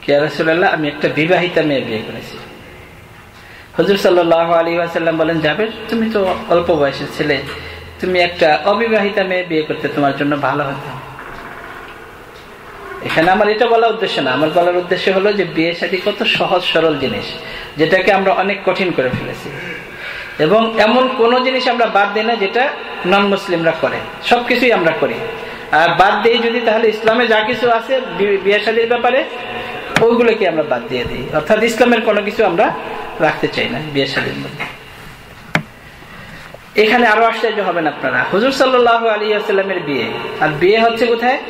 ইয়া রাসূলুল্লাহ, আমি একটা বিবাহিতা মেয়ে বিয়ে করেছি। হুজুর সাল্লাল্লাহু আলাইহি ওয়াসাল্লাম বলেন, জাবির, তুমি তো অল্প বয়সের ছেলে, তুমি একটা অবিবাহিতা মেয়ে বিয়ে করতে তোমার জন্য ভালো হতো। এখানে আমার এটা বলার উদ্দেশ্য না, আমার বলার উদ্দেশ্য হলো যে বিয়ে শাদী কত সহজ সরল জিনিস, যেটাকে আমরা অনেক কঠিন করে ফেলেছি। এবং এমন কোন জিনিস আমরা বাদ দিই না যেটা নন মুসলিমরা করে, সবকিছুই আমরা করি। আর বাদ দিই যদি, তাহলে ইসলামে যা কিছু আছে বিয়ে শাদীর ব্যাপারে, ওইগুলোকে আমরা বাদ দিয়ে দিই। অর্থাৎ ইসলামের কোনো কিছু আমরা রাখতে চাই না বিয়ে শাদীর মধ্যে। এখানে আরো আশ্চর্য হবেন আপনারা, হুজুর সাল্লাল্লাহু আলাইহি ওয়াসাল্লামের বিয়ে, আর বিয়ে হচ্ছে কোথায়?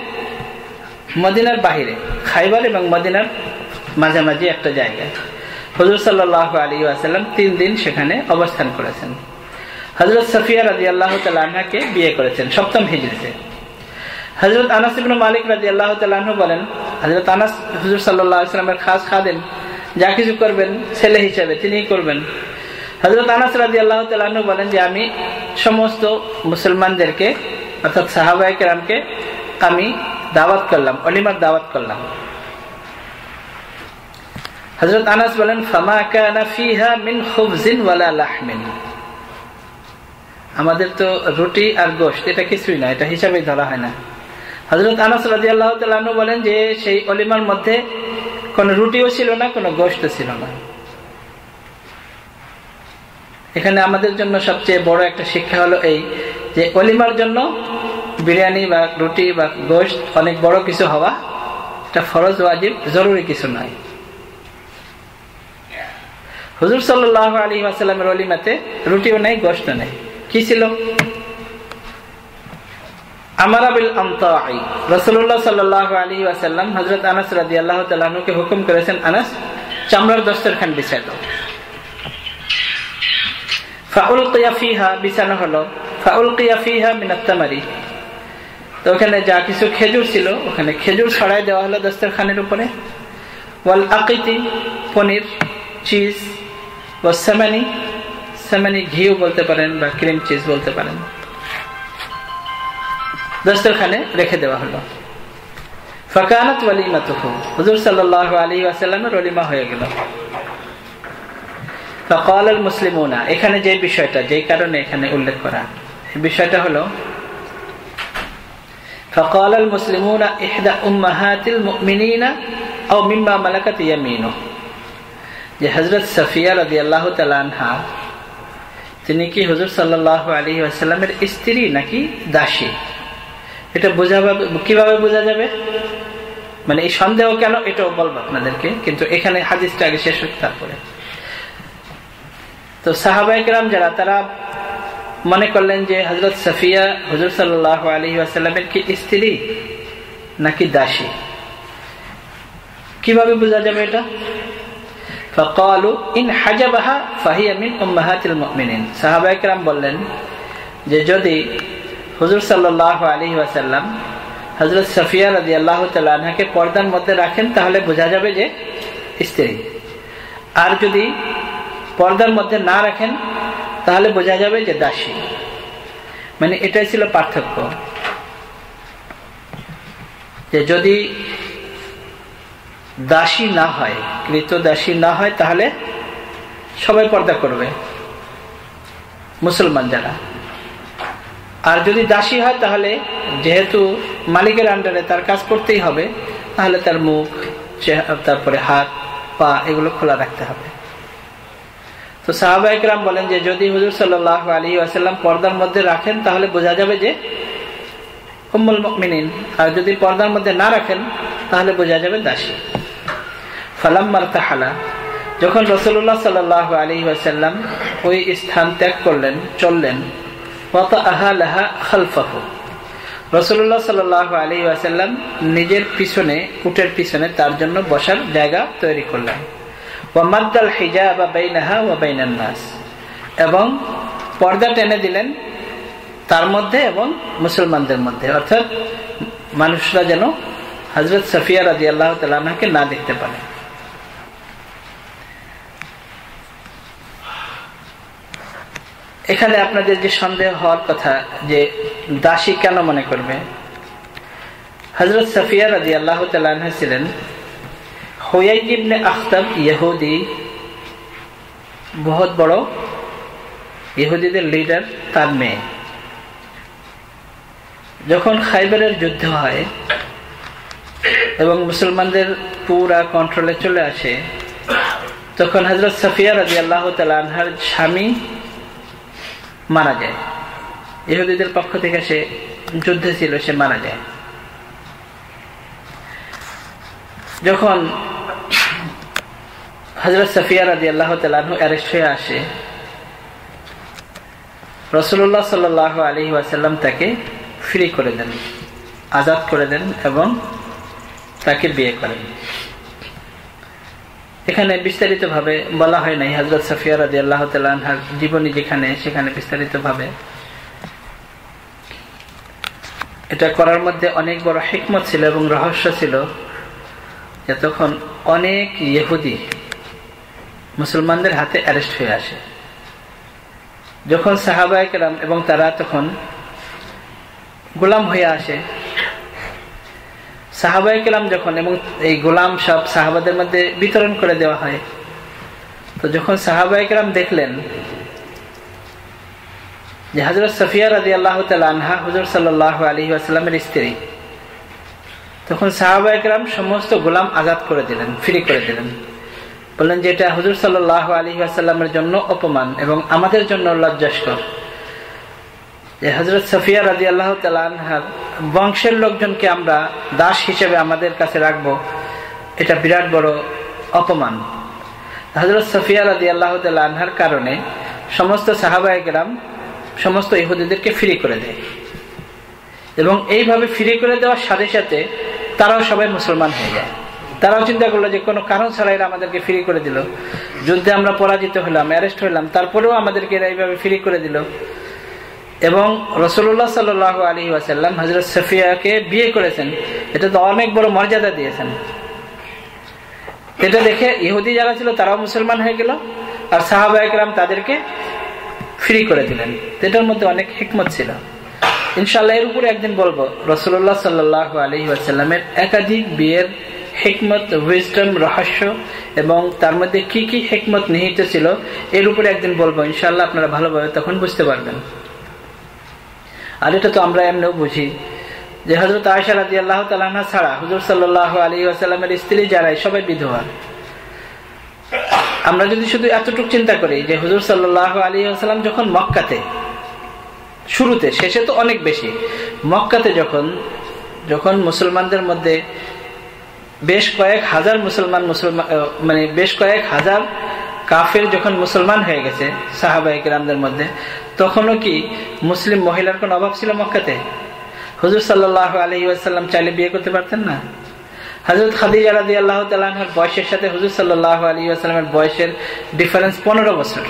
মদিনার বাহিরে, খাইবার এবং মদিনার মাঝামাঝি একটা জায়গায়। হুজুর সাল্লাল্লাহু আলাইহি ওয়াসাল্লাম 3 দিন সেখানে অবস্থান করেছেন। হযরত সাফিয়া রাদিয়াল্লাহু তাআলা আনহাকে বিয়ে করেছেন 7ম হিজরিতে। হযরত আনাস ইবনে মালিক রাদিয়াল্লাহু তাআলা আনহু বলেন, হযরত আনাস হুজুর সাল্লাল্লাহু আলাইহি ওয়াসাল্লামের খাস খাদেম, যা কিছু করবেন ছেলে হিসেবে তিনিই করবেন। হযরত আনাস রাদিয়াল্লাহু তাআলা আনহু বলেন যে আমি সমস্ত মুসলমানদেরকে, অর্থাৎ সাহাবায়ে কেরামকে আমি দাওয়াত করলাম, ওলিমার দাওয়াত করলাম। হযরত আনাস বলেন, ফামা কানা ফিহা মিন খুবজিন ওয়ালা লাহমিন। আমাদের তো রুটি আর গোশত এটা কিছুই না, এটা হিসাবেই ধরা হয় না। হযরত আনাস রাদিয়াল্লাহু তাআলা আনহু বলেন যে সেই ওলিমার মধ্যে কোনো রুটিও ছিল না, কোনো গোশত ছিল না। এখানে আমাদের জন্য সবচেয়ে বড় একটা শিক্ষা হলো এই যে ওলিমার জন্য বিরিয়ানি বা রুটি বা গোশত অনেক বড় কিছু হওয়া এটা ফরজ ওয়াজিব জরুরি কিছু নয়। হুজুর সাল্লাল্লাহু আলাইহি ওয়াসাল্লামের ওলিমাতে রুটিও নেই, গোশত নেই, কি ছিল? আমারা বিল আমতাই, রাসূলুল্লাহ সাল্লাল্লাহু আলাইহি ওয়াসাল্লাম হযরত আনাস রাদিয়াল্লাহু তাআলা আনহুকে হুকুম করেছেন, আনাস চামড়ার দস্তরখান বিছায় দাও। ফাউলকিয়া ফিহা, বিছানো হলো। ফাউলকিয়া ফিহা মিনাত তামারি, তো ওখানে যা কিছু খেজুর ছিল ওখানে খেজুর ছড়াই দেওয়া হলো দস্তরখানের উপরে। ওয়াল আকিতি, পনির, চিজ। ওয়াস সামানি, সামানি ঘিও বলতে পারেন বা ক্রিম চিজ বলতে পারেন, দস্তরখানে রেখে দেওয়া হলো। ফাকানাত ওয়ালিমাতুহু, হুজুর সাল্লাল্লাহু আলাইহি ওয়াসাল্লামের ওলিমা হয়ে গেল। ফাকাল আল মুসলিমুনা, এখানে যে বিষয়টা, যেই কারণে এখানে উল্লেখ করা, এই বিষয়টা হলো ফাকাল আল মুসলিমুনা ইহদা উম্মাহাতিল মুমিনিনা আও মিম্মা মালাকাত ইয়ামিনু, যে হযরত সাফিয়া রাদিয়াল্লাহু তাআলা আনহা তিনি কি হুজুর সাল্লাল্লাহু আলাইহি ওয়াসাল্লামের স্ত্রী নাকি দাসী, এটা কিভাবে বোঝা যাবে? মানে এই সন্দেহ কেন, এটাও বলবো আপনাদেরকে, কিন্তু এখানে হাদিসটা আগে শেষ হোক তারপরে। তো সাহাবায়ে কেরাম যারা, তারা মনে করলেন যে হযরত সাফিয়া হুজুর সাল্লাল্লাহু আলাইহি ওয়াসাল্লামের কি স্ত্রী নাকি দাসী, কিভাবে বোঝা যাবে এটা? ফাকালু ইন হাজাবাহা ফাহিয়া মিন উম্মাহাতিল মুমিনিন, সাহাবায়ে কেরাম বললেন যে যদি হুজুর সাল্লাল্লাহু আলাইহি ওয়াসাল্লাম হযরত সাফিয়া রাদিয়াল্লাহু তাআলা আনহাকে পর্দার মধ্যে রাখেন তাহলে বোঝা যাবে যে স্ত্রী, আর যদি পর্দার মধ্যে না রাখেন তাহলে বোঝা যাবে যে দাসী। মানে এটাই ছিল পার্থক্য, যে যদি দাসী না হয়, কৃত দাসী না হয়, তাহলে সবাই পর্দা করবে মুসলমান যারা, আর যদি দাসী হয় তাহলে যেহেতু মালিকের আন্ডারে তার কাজ করতেই হবে, তাহলে তার মুখ, তারপরে হাত পা এগুলো খোলা রাখতে হবে। তো সাহাবায়ে কেরাম বলেন যে যদি হুজুর সাল্লাল্লাহু আলাইহি ওয়াসাল্লাম পর্দার মধ্যে রাখেন তাহলে বোঝা যাবে যে উম্মুল মুমিনিন, আর যদি পর্দার মধ্যে না রাখেন তাহলে বোঝা যাবে দাসী। ফালাম্মা ইরতাহালা, যখন রাসূলুল্লাহ সাল্লাল্লাহু আলাইহি ওয়াসাল্লাম ওই স্থান ত্যাগ করলেন, চললেন, ওয়াতাআহা লাহা খালফাহু, রাসূলুল্লাহ সাল্লাল্লাহু আলাইহি ওয়াসাল্লাম নিজের পিছনে, উটের পিছনে তার জন্য বসার জায়গা তৈরি করলেন। ওয়া মাদ্দাল হিজাবা বাইনাহা ওয়া বাইনান নাস, এবং পর্দা টেনে দিলেন তার মধ্যে এবং মুসলমানদের মধ্যে, অর্থাৎ মানুষরা যেন হযরত সাফিয়া রাদিয়াল্লাহু তাআলা আনহাকে না দেখতে পারে। এখানে আপনাদের যে সন্দেহ হওয়ার কথা যে দাসী কেন মনে করবে, হযরত সাফিয়া রাদিয়াল্লাহু তাআলা আনহা ছিলেন হুয়াই ইবনে আখতাব, ইহুদি, বহুত বড় ইহুদিদের লিডার, তার মেয়ে। যখন খাইবারের যুদ্ধ হয় এবং মুসলমানদের পুরা কন্ট্রোলে চলে আসে, তখন হযরত সাফিয়া রাদিয়াল্লাহু তাআলা আনহার স্বামী মারা যায়। ইহুদিদের পক্ষ থেকে সে যুদ্ধে ছিল, সে মারা যায়। যখন হযরত সাফিয়া রাদিয়াল্লাহু তাআলা আনহু অ্যারেস্ট হয়ে আসে, রাসূলুল্লাহ সাল্লাল্লাহু আলাইহি ওয়াসাল্লাম তাকে ফ্রি করে দেন, আজাদ করে দেন এবং তাকে বিয়ে করেন। এখানে বিস্তারিত ভাবে বলা হয় নাই হযরত সাফিয়া রাদিয়াল্লাহু তাআলা আনহার জীবনী যেখানে, সেখানে বিস্তারিত ভাবে এটা করার মধ্যে অনেক বড় হিকমত ছিল এবং রহস্য ছিল, যে তখন অনেক ইহুদি মুসলমানদের হাতে অ্যারেস্ট হয়ে আসে। যখন সাহাবায়ে কেরাম এবং তারা তখন গোলাম হয়ে আসে, সাহাবায়ে কেরাম যখন, এবং এই গোলাম সব সাহাবাদের মধ্যে বিতরণ করে দেওয়া হয়, তো যখন সাহাবায়ে কেরাম দেখলেন যে হযরত সাফিয়া রাদিয়াল্লাহু তাআলা আনহা হুজুর সাল্লাল্লাহু আলাইহি ওয়াসাল্লামের স্ত্রী, তখন সাহাবায়ে কেরাম সমস্ত গোলাম আজাদ করে দিলেন, ফ্রি করে দিলেন। বললেন যে এটা হুজুর সাল্লাল্লাহু আলাইহি ওয়াসাল্লামের জন্য অপমান এবং আমাদের জন্য লজ্জাস্কর যে হযরত সাফিয়া রাদিয়াল্লাহু তাআলা আনহার বংশের লোকজনকে আমরা দাস হিসেবে আমাদের কাছে রাখবো, এটা বিরাট বড় অপমান। হযরত সাফিয়া রাদিয়াল্লাহু তাআলা আনহার কারণে সমস্ত সাহাবায়ে কেরাম সমস্ত ইহুদিদেরকে ফ্রি করে দেয় এবং এইভাবে ফ্রি করে দেওয়ার সাথে সাথে তারাও সবাই মুসলমান হয়ে যায়। তারাও চিন্তা করলো যে কোনো কারণ ছাড়াই আমাদেরকে ফ্রি করে দিল, যুদ্ধে আমরা পরাজিত হলাম, অ্যারেস্ট হলাম, তারপরেও আমাদেরকে এইভাবে ফ্রি করে দিল। এবং রাসূলুল্লাহ সাল্লাল্লাহু আলাইহি ওয়াসাল্লাম হযরত সাফিয়াকে বিয়ে করেছেন, এটা তো অনেক বড় মর্যাদা দিয়েছেন। এটা দেখে ইহুদি যারা ছিল তারাও মুসলমান হয়ে গেল আর সাহাবায়ে কেরাম তাদেরকে ফ্রি করে দিলেন। এটার মধ্যে অনেক হিকমত ছিল। ইনশাআল্লাহ এর উপরে একদিন বলবো রাসূলুল্লাহ সাল্লাল্লাহু আলাইহি ওয়াসাল্লামের একাধিক বিয়ের হিকমত, উইজডম, রহস্য এবং তার মধ্যে কি কি হিকমত নিহিত ছিল এর উপরে একদিন বলবো ইনশাআল্লাহ। আপনারা ভালোভাবে তখন বুঝতে পারবেন। আর এটা তো আমরা এমনিও বুঝি যে হযরত আয়েশা রাদিয়াল্লাহু তাআলা আনহা ছাড়া হুজুর সাল্লাল্লাহু আলাইহি ওয়াসাল্লামের স্ত্রী যারা সবাই বিধবা। আমরা যদি শুধু এতটুকু চিন্তা করি যে হুজুর সাল্লাল্লাহু আলাইহি ওয়াসাল্লাম যখন মক্কাতে, শুরুতে, শেষে তো অনেক বেশি, মক্কাতে যখন মুসলমানদের মধ্যে বেশ কয়েক হাজার মানে বেশ কয়েক হাজার কাফের যখন মুসলমান হয়ে গেছে সাহাবায়ে কেরামদের মধ্যে, তখনও কি মুসলিম মহিলার কোনো অভাব ছিল মক্কাতে? হুজুর সাল্লাল্লাহু আলাইহি ওয়াসাল্লাম চাইলে বিয়ে করতে পারতেন না? হযরত খাদিজা রাদিয়াল্লাহু তাআলা আনহার বয়সের সাথে হুজুর সাল্লাল্লাহু আলাইহি ওয়াসাল্লামের বয়সের ডিফারেন্স 15 বছর।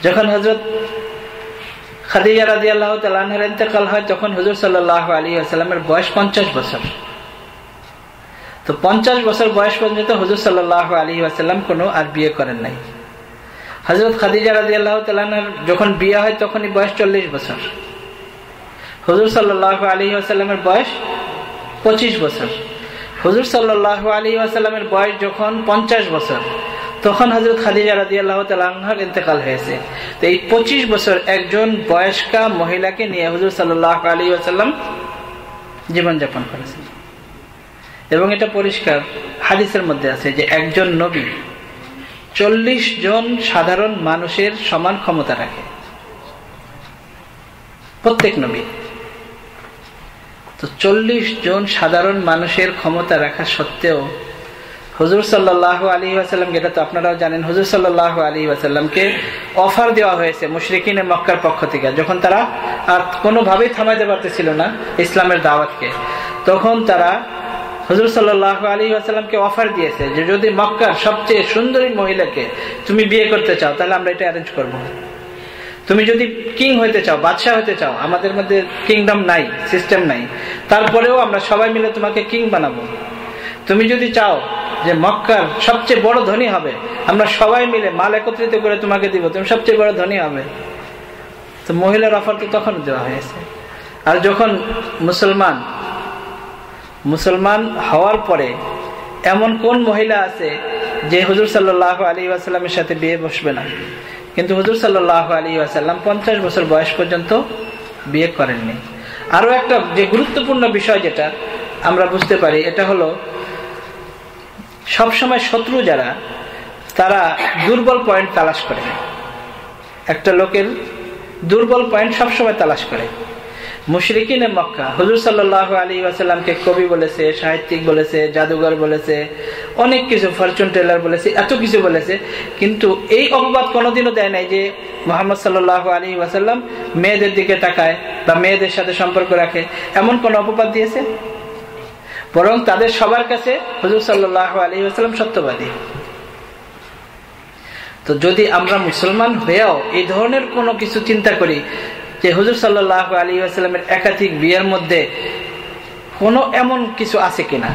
যখন হযরত খাদিজা রাদিয়াল্লাহু তাআলা আনহার ইন্তেকাল হয় তখন হুজুর সাল্লাল্লাহু আলাইহি ওয়াসাল্লামের বয়স 50 বছর। তো 50 বছর বয়স পর্যন্ত হুজুর সাল্লাল্লাহু আলাইহি ওয়াসাল্লাম কোনো আর বিয়ে করেন নাই। হযরত খাদিজা রাদিয়াল্লাহু তাআলা আনহার যখন বিয়ে হয় তখনই বয়স 40 বছর। হুজুর সাল্লাল্লাহু আলাইহি ওয়াসাল্লামের বয়স 25 বছর। হুজুর সাল্লাল্লাহু আলাইহি ওয়াসাল্লামের বয়স যখন 50 বছর তখন হযরত খাদিজা রাদিয়াল্লাহু তাআলা আনহার ইন্তেকাল হয়েছে। তো এই 25 বছর একজন বয়স্কা মহিলাকে নিয়ে হুজুর সাল্লাল্লাহু আলাইহি ওয়াসাল্লাম জীবনযাপন করেছেন। এবং এটা পরিষ্কার হাদিসের মধ্যে আছে যে একজন নবী 40 জন সাধারণ মানুষের সমান ক্ষমতা রাখে, প্রত্যেক নবী। তো 40 জন সাধারণ মানুষের ক্ষমতা রাখা সত্ত্বেও হুজুর সাল্লাল্লাহু আলাইহি ওয়াসাল্লাম, এটা তো আপনারাও জানেন, হুজুর সাল্লাল্লাহু আলাইহি ওয়াসাল্লামকে অফার দেওয়া হয়েছে মুশরিকিনে মক্কার পক্ষ থেকে, যখন তারা আর কোনোভাবেই থামাইতে পারতেছিল না ইসলামের দাওয়াতকে, তখন তারা হুজুর সাল্লাল্লাহু আলাইহি ওয়াসাল্লামকে অফার দিয়েছে যে যদি মক্কার সবচেয়ে সুন্দরী মহিলাকে তুমি বিয়ে করতে চাও তাহলে আমরা এটা অ্যারেঞ্জ করব। তুমি যদি কিং হইতে চাও, বাদশাহ হইতে চাও, আমাদের মধ্যে কিংডম নাই, সিস্টেম নাই, তারপরেও আমরা সবাই মিলে তোমাকে কিং বানাবো। তুমি যদি চাও যে মক্কার সবচেয়ে বড় ধনী হবে, আমরা সবাই মিলে মাল একত্রিত করে তোমাকে দিব, তুমি সবচেয়ে বড় ধনী হবে। তো মহিলার অফার তো তখন দেওয়া হয়েছে। আর যখন মুসলমান হওয়ার পরে এমন কোন মহিলা আছে যে হুজুর সাল্লাল্লাহু আলাইহি ওয়াসাল্লামের সাথে বিয়ে বসবে না? কিন্তু হুজুর সাল্লাল্লাহু আলাইহি ওয়াসাল্লাম 50 বছর বয়স পর্যন্ত বিয়ে করেননি। আরো একটা যে গুরুত্বপূর্ণ বিষয় যেটা আমরা বুঝতে পারি, এটা হলো সবসময় শত্রু যারা, তারা দুর্বল পয়েন্ট তালাশ করে। একটা লোকের দুর্বল পয়েন্ট সবসময় তালাশ করে। মুশরিকিনে মক্কা হুজুর সাল্লাল্লাহু আলাইহি ওয়াসাল্লামকে কবি বলেছে, সাহিত্যিক বলেছে, জাদুঘর বলেছে, অনেক কিছু, ফরচুন টেলার বলেছে, এত কিছু বলেছে, কিন্তু এই অপবাদ কোনোদিনও দেয় নাই যে মুহাম্মদ সাল্লাল্লাহু আলাইহি ওয়াসাল্লাম মেয়েদের দিকে তাকায় বা মেয়েদের সাথে সম্পর্ক রাখে, এমন কোন অপবাদ দিয়েছে? বরং তাদের সবার কাছে হুজুর সাল্লাল্লাহু আলাইহি ওয়াসাল্লাম সত্যবাদী। তো যদি আমরা মুসলমান হয়েও এই ধরনের কোনো কিছু চিন্তা করি যে হুজুর সাল্লাল্লাহু আলাইহি ওয়াসাল্লামের একাধিক বিয়ের মধ্যে কোনো এমন কিছু আছে কিনা,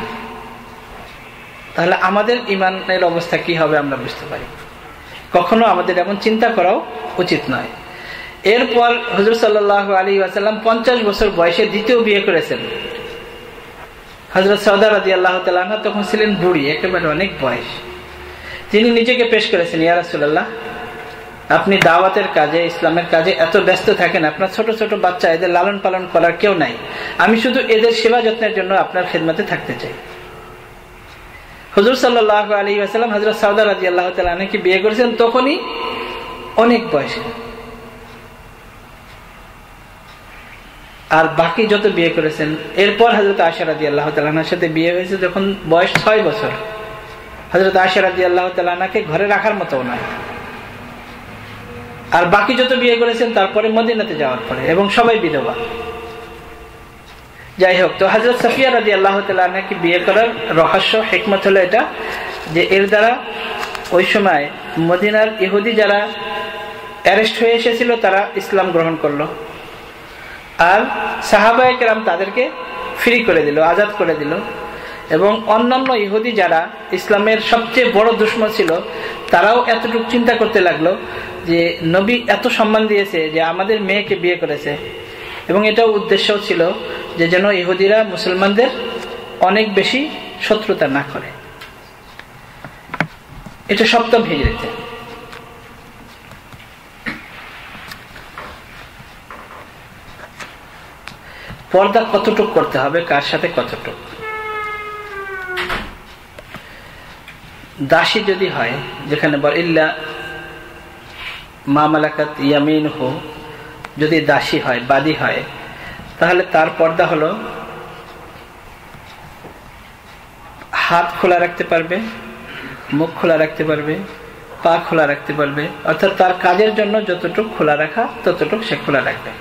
তাহলে আমাদের ইমানের অবস্থা কি হবে আমরা বুঝতে পারি। কখনো আমাদের এমন চিন্তা করাও উচিত নয়। এরপর হুজুর সাল্লাল্লাহু আলাইহি ওয়াসাল্লাম 50 বছর বয়সে দ্বিতীয় বিয়ে করেছেন। হযরত সাউদা রাদিয়াল্লাহু তাআলা আনহা তখন ছিলেন বুড়ি, একেবারে অনেক বয়স। তিনি নিজেকে পেশ করেছেন, ইয়া রাসূলুল্লাহ, আপনি দাওয়াতের কাজে, ইসলামের কাজে এত ব্যস্ত থাকেন, আপনার ছোট ছোট বাচ্চা, এদের লালন পালন করার কেউ নাই, আমি শুধু এদের সেবা যত্নের জন্য আপনার খেদমতে থাকতে চাই। হুজুর সাল্লাল্লাহু আলাইহি ওয়াসাল্লাম হযরত সাউদা রাদিয়াল্লাহু তাআলা আনহাকে বিয়ে করেছেন তখনই অনেক বয়সে, আর বাকি যত বিয়ে করেছেন এরপর হযরত আয়েশা রাদিয়াল্লাহু তাআলা আনহার সাথে বিয়ে হয়েছে যখন বয়স 6 বছর। হযরত আয়েশা রাদিয়াল্লাহু তাআলা আনহাকে ঘরে রাখার মতো নয়। আর বাকি যত বিয়ে করেছেন তারপরে মদিনাতে যাওয়ার পরে, এবং সবাই বিধবা। যাই হোক, তো হযরত সাফিয়া রাদিয়াল্লাহু তাআলা আনহাকে বিয়ে করার রহস্য, হিকমত হলো এটা যে এর দ্বারা ওই সময় মদিনার ইহুদি যারা অ্যারেস্ট হয়ে এসেছিল তারা ইসলাম গ্রহণ করলো, আর সাহাবায়ে কেরাম তাদেরকে ফ্রি করে দিল, আজাদ করে দিল। এবং অন্যান্য ইহুদি যারা ইসলামের সবচেয়ে বড় দুশমন ছিল তারাও এতটুকু চিন্তা করতে লাগলো যে নবী এত সম্মান দিয়েছে যে আমাদের মেয়েকে বিয়ে করেছে, এবং এটাও উদ্দেশ্যও ছিল যে যেন ইহুদিরা মুসলমানদের অনেক বেশি শত্রুতা না করে। এটা 7ম হিজরিতে। পর্দা কতটুক করতে হবে, কার সাথে কতটুক? দাসী যদি হয়, যেখানে ইল্লা মা মালাকাত ইয়ামিনহু, যদি দাসী হয়, বাদী হয়, তাহলে তার পর্দা হলো হাত খোলা রাখতে পারবে, মুখ খোলা রাখতে পারবে, পা খোলা রাখতে পারবে, অর্থাৎ তার কাজের জন্য যতটুকু খোলা রাখা ততটুকু সে খোলা রাখবে।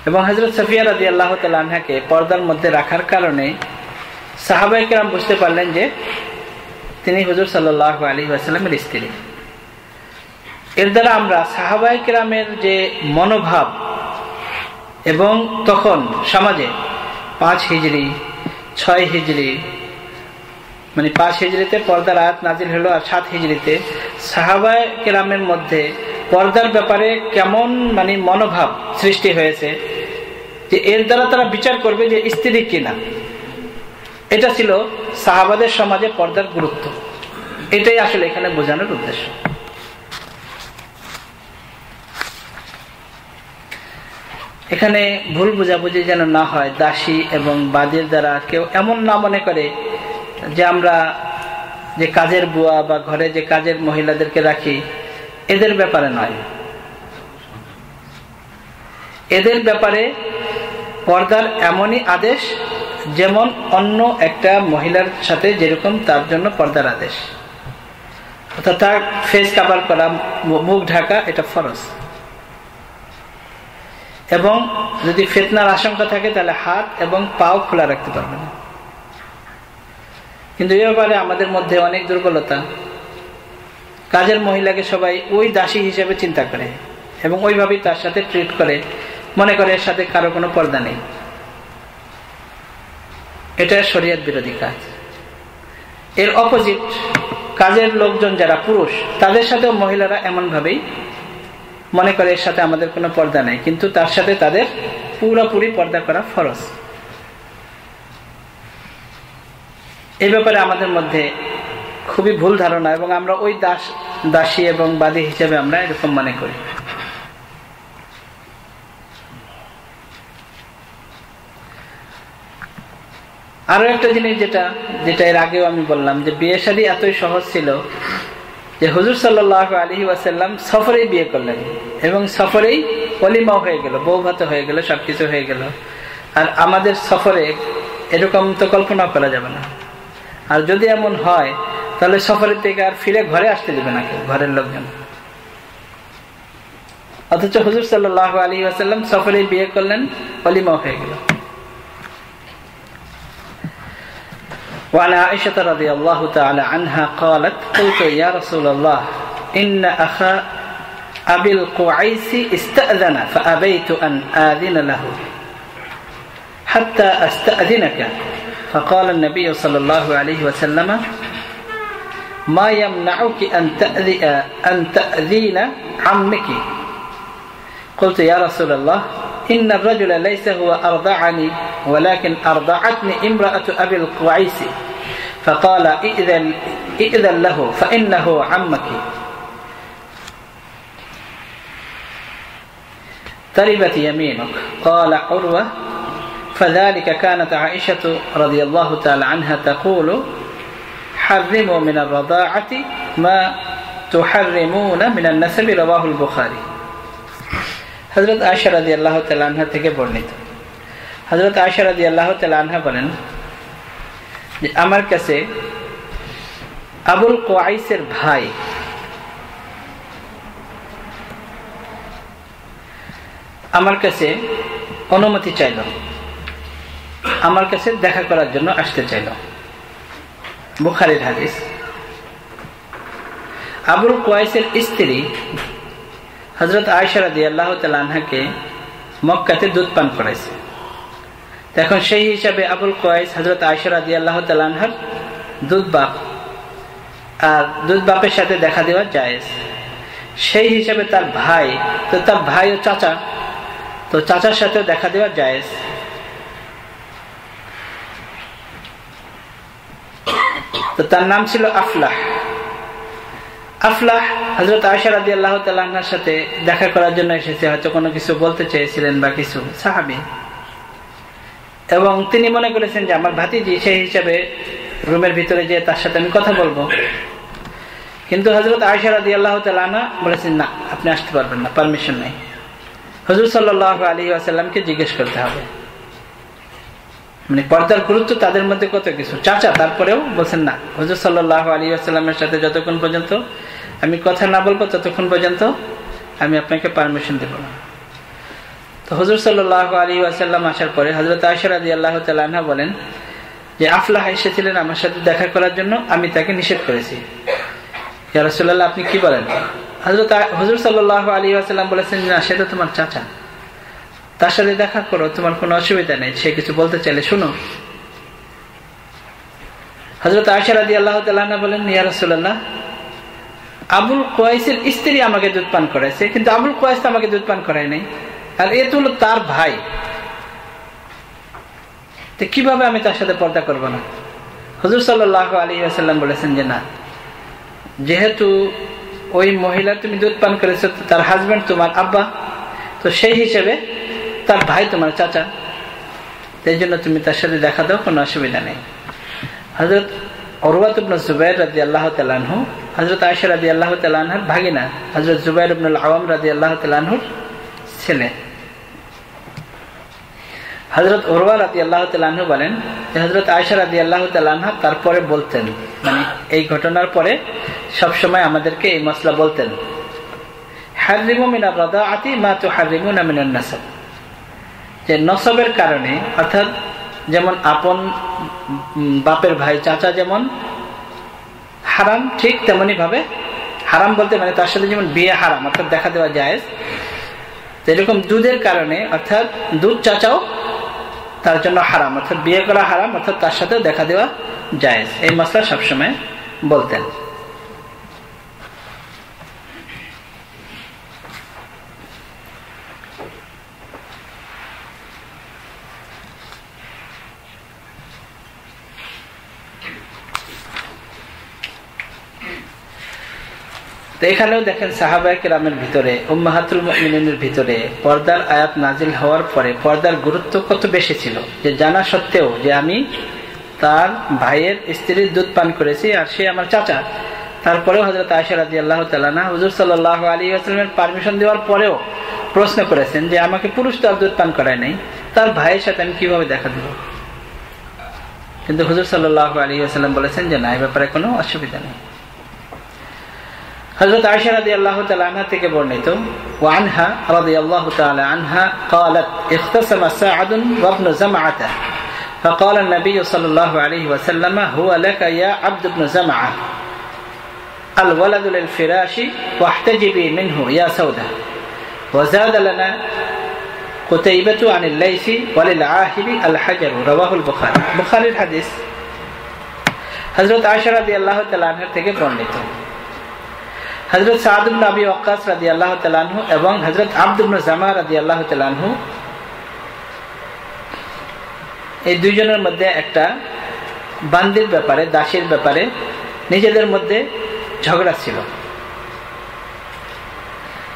এবং হযরত সাফিয়া রাদিয়াল্লাহু তাআলা আনহাকে পর্দার মধ্যে রাখার কারণে সাহাবায়ে কেরাম বুঝতে পারলেন যে তিনি হুজুর সাল্লাল্লাহু আলাইহি ওয়াসাল্লামের স্ত্রী। এর দ্বারা আমরা সাহাবায়ে কেরামের যে মনোভাব, এবং তখন সমাজে 5 হিজরি 6 হিজরি, মানে 5 হিজরিতে পর্দার আয়াত নাজিল হলো, আর 7 হিজরিতে সাহাবায়ে কেরামের মধ্যে পর্দার ব্যাপারে কেমন মানে মনোভাব সৃষ্টি হয়েছে যে এর দ্বারা তারা বিচার করবে যে স্ত্রী কিনা। এটা ছিল সাহাবাদের সমাজে পর্দার গুরুত্ব। এটাই আসলে এখানে বোঝানোর উদ্দেশ্য। এখানে ভুল বোঝাবুঝি যেন না হয়, দাসী এবং বাদীর দ্বারা কেউ এমন না মনে করে যে আমরা যে কাজের বুয়া বা ঘরে যে কাজের মহিলাদেরকে রাখি এদের ব্যাপারে নয়। এদের ব্যাপারে পর্দার এমনই আদেশ যেমন অন্য একটা মহিলার সাথে যেরকম তার জন্য পর্দার আদেশ, অর্থাৎ তার ফেস কভার করা, মুখ ঢাকা, এটা ফরজ। এবং যদি ফিতনার আশঙ্কা থাকে তাহলে হাত এবং পাও খোলা রাখতে পারবে না। কিন্তু এই ব্যাপারে আমাদের মধ্যে অনেক দুর্বলতা। কাজের মহিলাকে সবাই ওই দাসী হিসেবে চিন্তা করে এবং ওইভাবেই তার সাথে ট্রিট করে, মনে করে এর সাথে কারো কোনো পর্দা নেই। এটা শরীয়ত বিরোধী কাজ। এর অপোজিট, কাজের লোকজন যারা পুরুষ, তাদের সাথেও মহিলারা এমন ভাবেই মনে করে এর সাথে আমাদের কোনো পর্দা নেই, কিন্তু তার সাথে তাদের পুরোপুরি পর্দা করা ফরজ। এই ব্যাপারে আমাদের মধ্যে খুবই ভুল ধারণা, এবং আমরা ওই দাসী এবং বাদী হিসেবে আমরা এরকম মনে করি। আরো একটা জিনিস যেটা এর আগেও আমি বললাম, যে বিয়ে শাদী এতই সহজ ছিল যে হুজুর সাল্লাল্লাহু আলাইহি ওয়াসাল্লাম সফরেই বিয়ে করলেন, এবং সফরেই ওলিমাও হয়ে গেল, বউ ভাত হয়ে গেল, সবকিছু হয়ে গেল। আর আমাদের সফরে এরকম তো কল্পনা করা যাবে না। আর যদি এমন হয় তাহলে সফরের থেকে আর ফিরে ঘরে আসতে দেবে না কেউ, ঘরের লোকজন। অথচ হুজুর সাল্লাল্লাহু আলাইহি ওয়াসাল্লাম সফরেই বিয়ে করলেন, ওলিমাও হয়ে গেল। وعن عائشة رضي الله تعالى عنها قالت قلت يا رسول الله إن أخا أبي القعيس استأذن فأبيت أن آذن له حتى أستأذنك فقال النبي صلى الله عليه وسلم ما يمنعك أن تأذين عمك قلت يا رسول الله إن الرجل ليس هو أرضعني ولكن أرضعتني امرأة أبي القعيس فقال ইযাল লাহু ফাইন্নাহু আম্মাকি তারিবাত ইয়ামিনুক ক্বালা উরওয়া فذلك كانت عائشة رضي الله تعالى عنها تقول حرموا من الرضاعة ما تحرمون من النسب رواه البخاري হযরত আয়েশা রাদিয়াল্লাহু তাআলা আনহা থেকে বর্ণিত হযরত আয়েশা রাদিয়াল্লাহু তাআলা আনহা বলেন যে আমার কাছে আবুল কুয়াইসের ভাই আমার কাছে অনুমতি চাইল, আমার কাছে দেখা করার জন্য আসতে চাইল। বুখারীর হাদিস। আবুল কুয়াইসের স্ত্রী হযরত আয়েশা রাদিয়াল্লাহু তাআলা আনহাকে মক্কাতে দুধ পান করাইছে। এখন সেই হিসাবে আবুল কুয়াইস হযরত আয়েশা রাদিয়াল্লাহু তাআলা আনহার দুধ বাপ, আর দুধ বাপের সাথে দেখা দেওয়া জায়েজ। সেই হিসাবে তার ভাই, তো তার ভাই ও চাচা, তো চাচার সাথে দেখা দেওয়া জায়েজ। তো তার নাম ছিল আফলাহ। আফলাহ হযরত আয়েশা রাদিয়াল্লাহু তাআলা আনহার সাথে দেখা করার জন্য এসেছে, হয়তো কোনো কিছু বলতে চেয়েছিলেন বা কিছু, সাহাবী। এবং তিনি মনে করেছেন যে আমার ভাতিজি, সেই হিসাবে রুমের ভিতরে যে তার সাথে আমি কথা বলবো। কিন্তু হযরত আয়েশা রাদিয়াল্লাহু তাআলা আনহা বলেছেন, না, আপনি আসতে পারবেন না, পারমিশন নাই। হুজুর সাল্লাল্লাহু আলাইহি ওয়াসাল্লামকে জিজ্ঞেস করতে হবে। মানে পর্দার গুরুত্ব তাদের মধ্যে কত কিছু। চাচা তারপরেও বলছেন না, হুজুর সাল্লাল্লাহু আলাইহি ওয়াসাল্লামের সাথে যতক্ষণ পর্যন্ত আমি কথা না বলবো ততক্ষণ পর্যন্ত আমি আপনাকে পারমিশন দেব না। তো হুজুর সাল্লাল্লাহু আলাইহি ওয়াসাল্লাম আসার পরে হযরত আয়েশা রাদিয়াল্লাহু তাআলা আনহা বলেন যে আফলাহ এসেছিলেন আমার সাথে দেখা করার জন্য, আমি তাকে নিষেধ করেছি। ইয়া রাসূলুল্লাহ, আপনি কি বলেন? হুজুর সাল্লাল্লাহু আলাইহি ওয়াসাল্লাম বলেছেন, না, সে তো তোমার চাচা, তার সাথে দেখা করো, তোমার কোনো অসুবিধা নেই, সে কিছু বলতে চাইলে শুনো। হযরত আয়েশা রাদিয়াল্লাহু তাআলা আনহা বলেন, ইয়া রাসূলুল্লাহ, আবুল কুয়াইসের স্ত্রী আমাকে দুধ পান করাইছে, কিন্তু আবুল কুয়াইস তো আমাকে দুধ পান করায় নাই, আর এ তো হলো তার ভাই, তো কিভাবে আমি তার সাথে পর্দা করব না? হুজুর সাল্লাল্লাহু আলাইহি ওয়াসাল্লাম বলেছেন যে না, যেহেতু ওই মহিলা তুমি দুধ পান করেছো, তার হাজবেন্ড তোমার আব্বা, তো সেই হিসেবে তার ভাই তোমার চাচা, এই জন্য তুমি তার সাথে দেখা দাও, কোনো অসুবিধা নেই। হযরত উরওয়া ইবনে জুবাইর রাদিয়াল্লাহু তাআলা আনহু হযরত আয়েশা রাদিয়াল্লাহু তাআলা আনহার ভাগিনা, হযরত জুবাইর ইবনে আল-আওয়াম রাদিয়াল্লাহু তাআলা আনহুর ছেলে। হযরত উরওয়া রাদিয়াল্লাহু তাআলা আনহু বলেন যে হযরত আয়েশা রাদিয়াল্লাহু তাআলা আনহা তারপরে বলতেন, মানে এই ঘটনার পরে সব সময় আমাদেরকে এই মাসলা বলতেন, হারিমু মিনার রাদাআতি মা তুহারিমুনা মিনান নাসাব, যে নসবের কারণে, অর্থাৎ যেমন আপন বাপের ভাই চাচা যেমন হারাম, ঠিক তেমনি ভাবে হারাম বলতে মানে তার সাথে যেমন বিয়ে হারাম, অর্থাৎ দেখা দেওয়া জায়েজ, এরকম দুধের কারণে, অর্থাৎ দুধ চাচাও তার জন্য হারাম, অর্থাৎ বিয়ে করা হারাম, অর্থাৎ তার সাথে দেখা দেওয়া জায়েজ। এই মাসলা সবসময় বলতেন। তো এখানেও দেখেন সাহাবায়ে কেরামের ভিতরে, উম্মাহাতুল মুমিনিনের ভিতরে পর্দার আয়াত নাজিল হওয়ার পরে পর্দার গুরুত্ব কত বেশি ছিল, যে জানা সত্ত্বেও যে আমি তার ভাইয়ের স্ত্রীর দুধ পান করেছি আর সে আমার চাচা, তারপরেও হযরত আয়েশা রাদিয়াল্লাহু তাআলা আনহা হুজুর সাল্লাল্লাহু আলাইহি ওয়াসাল্লামের পারমিশন দেওয়ার পরেও প্রশ্ন করেছেন যে আমাকে পুরুষ তো আর দুধ পান করায় নাই, তার ভাইয়ের সাথে আমি কিভাবে দেখা দেব? কিন্তু হুজুর সাল্লাল্লাহু আলাইহি ওয়াসাল্লাম বলেছেন যে না, এই ব্যাপারে কোনো অসুবিধা নেই। হযরত আয়েশা রাদিয়াল্লাহু তাআলা আনহা থেকে বর্ণিত, ওয়া আনহা রাদিয়াল্লাহু তাআলা আনহা قالت اختصم سعد وابن زمعة فقال النبي صلى الله عليه وسلم هو لك يا عبد بن زمعة الولد للفراش واحتجبي منه يا سودة وزاد لنا قتيبة عن الليث وللعاهب الحجر رواه البخاري। বুখারীর হাদিস। হযরত আয়েশা রাদিয়াল্লাহু তাআলা আনহা থেকে বর্ণিত, হযরত সাদ ইবনে আবি ওয়াক্কাস রাদিয়াল্লাহু তাআলা আনহু এবং হযরত আব্দ ইবনে জামা রাদিয়াল্লাহু তাআলা আনহু, এই দুইজনের মধ্যে একটা বান্দির ব্যাপারে, দাসীর ব্যাপারে নিজেদের মধ্যে ঝগড়া ছিল।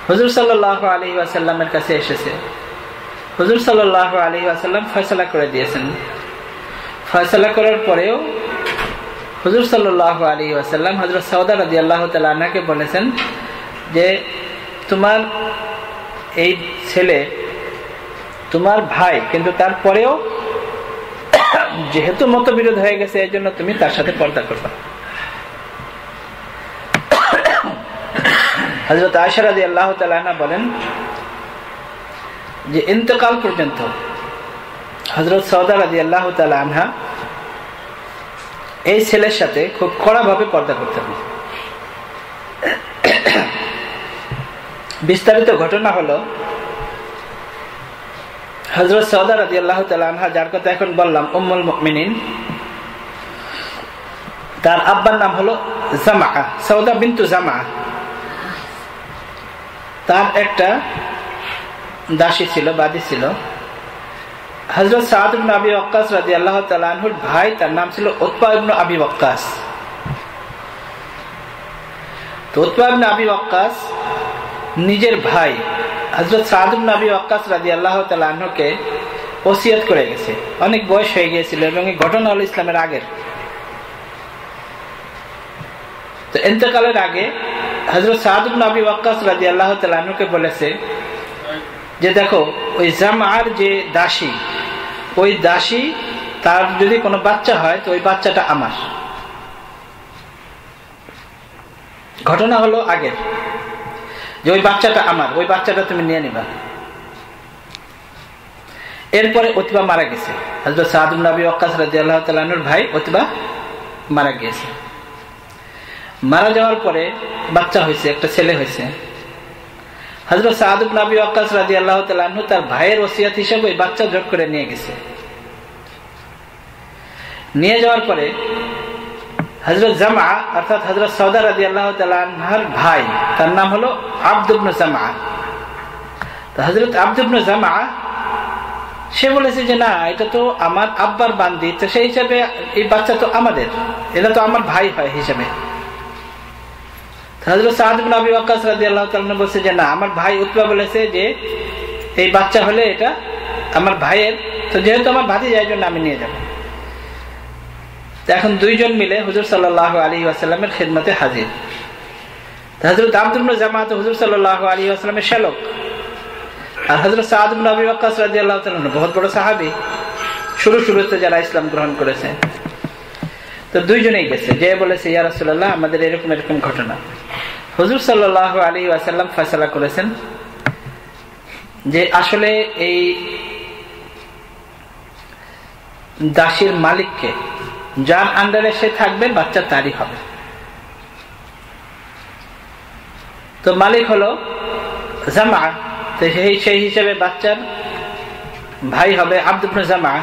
হুজুর সাল্লাল্লাহু আলাইহি ওয়াসাল্লামের কাছে এসেছে। হুজুর সাল্লাল্লাহু আলাইহি ওয়াসাল্লাম ফয়সালা করে দিয়েছেন। ফয়সালা করার পরেও হুজুর সাল্লাল্লাহু আলাইহি ওয়াসাল্লাম হযরত সাউদা রাদিয়াল্লাহু তাআলা আনহাকে বলেছেন যে তোমার এই ছেলে তোমার ভাই, কিন্তু তারপরেও যেহেতু মতবিরোধ হয়ে গেছে এই জন্য তুমি তার সাথে পর্দা করবা। হযরত আয়েশা রাদিয়াল্লাহু তাআলা আনহা বলেন যে ইন্তেকাল পর্যন্ত হযরত সাউদা রাদিয়াল্লাহু তাআলা আনহা এই ছেলের সাথে খুব কড়া ভাবে পর্দা করতেন। বিস্তারিত ঘটনা হলো, হযরত সাউদা রাদিয়াল্লাহু তাআলা আনহা, যার কথা এখন বললাম, উম্মুল মুমিনিন, তার আব্বার নাম হলো জামা, সাউদা বিনতু জামা। তার একটা দাসী ছিল, বাদী ছিল। হযরত সাদ ইবনে আবি ওয়াক্কাস রাদিয়াল্লাহু তাআলা আনহুর ভাই, তার নাম ছিল উতবা ইবনে আবি ওয়াক্কাস। তো উতবা ইবনে আবি ওয়াক্কাস নিজের ভাই হযরত সাদ ইবনে আবি ওয়াক্কাস রাদিয়াল্লাহু তাআলা আনহুকে ওসিয়ত করে গেছে। অনেক বয়স হয়ে গিয়েছিল এবং এই ঘটনা হলো ইসলামের আগের। তো ইন্তেকালের আগে হযরত সাদ ইবনে আবি ওয়াক্কাস রাদিয়াল্লাহু তাআলা আনহুকে বলেছে যে দেখো, ওই জামার যে দাসী, ওই দাসী তার যদি কোনো বাচ্চা হয় তো ওই বাচ্চাটা আমার। ঘটনা হলো আগের, যে ওই বাচ্চাটা আমার, ওই বাচ্চাটা তুমি নিয়ে নিবা। এরপরে উতবা মারা গেছে। হযরত সাদ ইবনে আবি ওয়াক্কাস রাদিয়াল্লাহু তাআলা আনহুর ভাই উতবা মারা গিয়েছে। মারা যাওয়ার পরে বাচ্চা হয়েছে, একটা ছেলে হয়েছে। হযরত সাদ ইবনে আবি ওয়াক্কাস রাদিয়াল্লাহু তাআলা আনহু তার ভাইয়ের ওসিয়ত হিসেবে ওই বাচ্চা জোর করে নিয়ে গেছে। নিয়ে যাওয়ার পরে হযরত জামা, অর্থাৎ হযরত সাউদা রাদিয়াল্লাহু তাআলা আনহার ভাই, তার নাম হলো আব্দ ইবনে জামা। তো হযরত আব্দ ইবনে জামা সে বলেছে যে না, এটা তো আমার আব্বার বান্দি, তো সেই হিসাবে এই বাচ্চা তো আমাদের, এটা তো আমার ভাই হয় হিসাবে। হযরত সাদ ইবনে আবি ওয়াক্কাস রাদিয়াল্লাহু তাআলা বলছে যে না, আমার ভাই উতবা বলেছে যে এই বাচ্চা হলে এটা আমার ভাইয়ের, তো যেহেতু আমার ভাতিজা এই জন্য আমি নিয়ে যাব। এখন দুইজন মিলে হুজুর সাল্লাল্লাহু আলাইহি ওয়াসাল্লামের খিদমতে হাজির। হযরত আব্দ ইবনে জামা তো হুজুর সাল্লাল্লাহু আলাইহি ওয়াসাল্লামের শ্যালক, আর হযরত সাদ ইবনে আবি ওয়াক্কাস রাদিয়াল্লাহু তাআলা বহুত বড় সাহাবী, শুরুতে যারা ইসলাম গ্রহণ করেছে। তো দুইজনেই গেছে, যে বলেছে ইয়া রাসূলুল্লাহ, আমাদের এরকম এরকম ঘটনা। হুজুর সাল্লাল্লাহু আলাইহি ওয়াসাল্লাম ফয়সালা করেছেন যে আসলে এই দাসীর মালিককে, যার আন্ডারে সে থাকবে, বাচ্চা তারই হবে। তো মালিক হলো জামা, তো সেই হিসেবে বাচ্চার ভাই হবে আব্দ ইবনে জামা।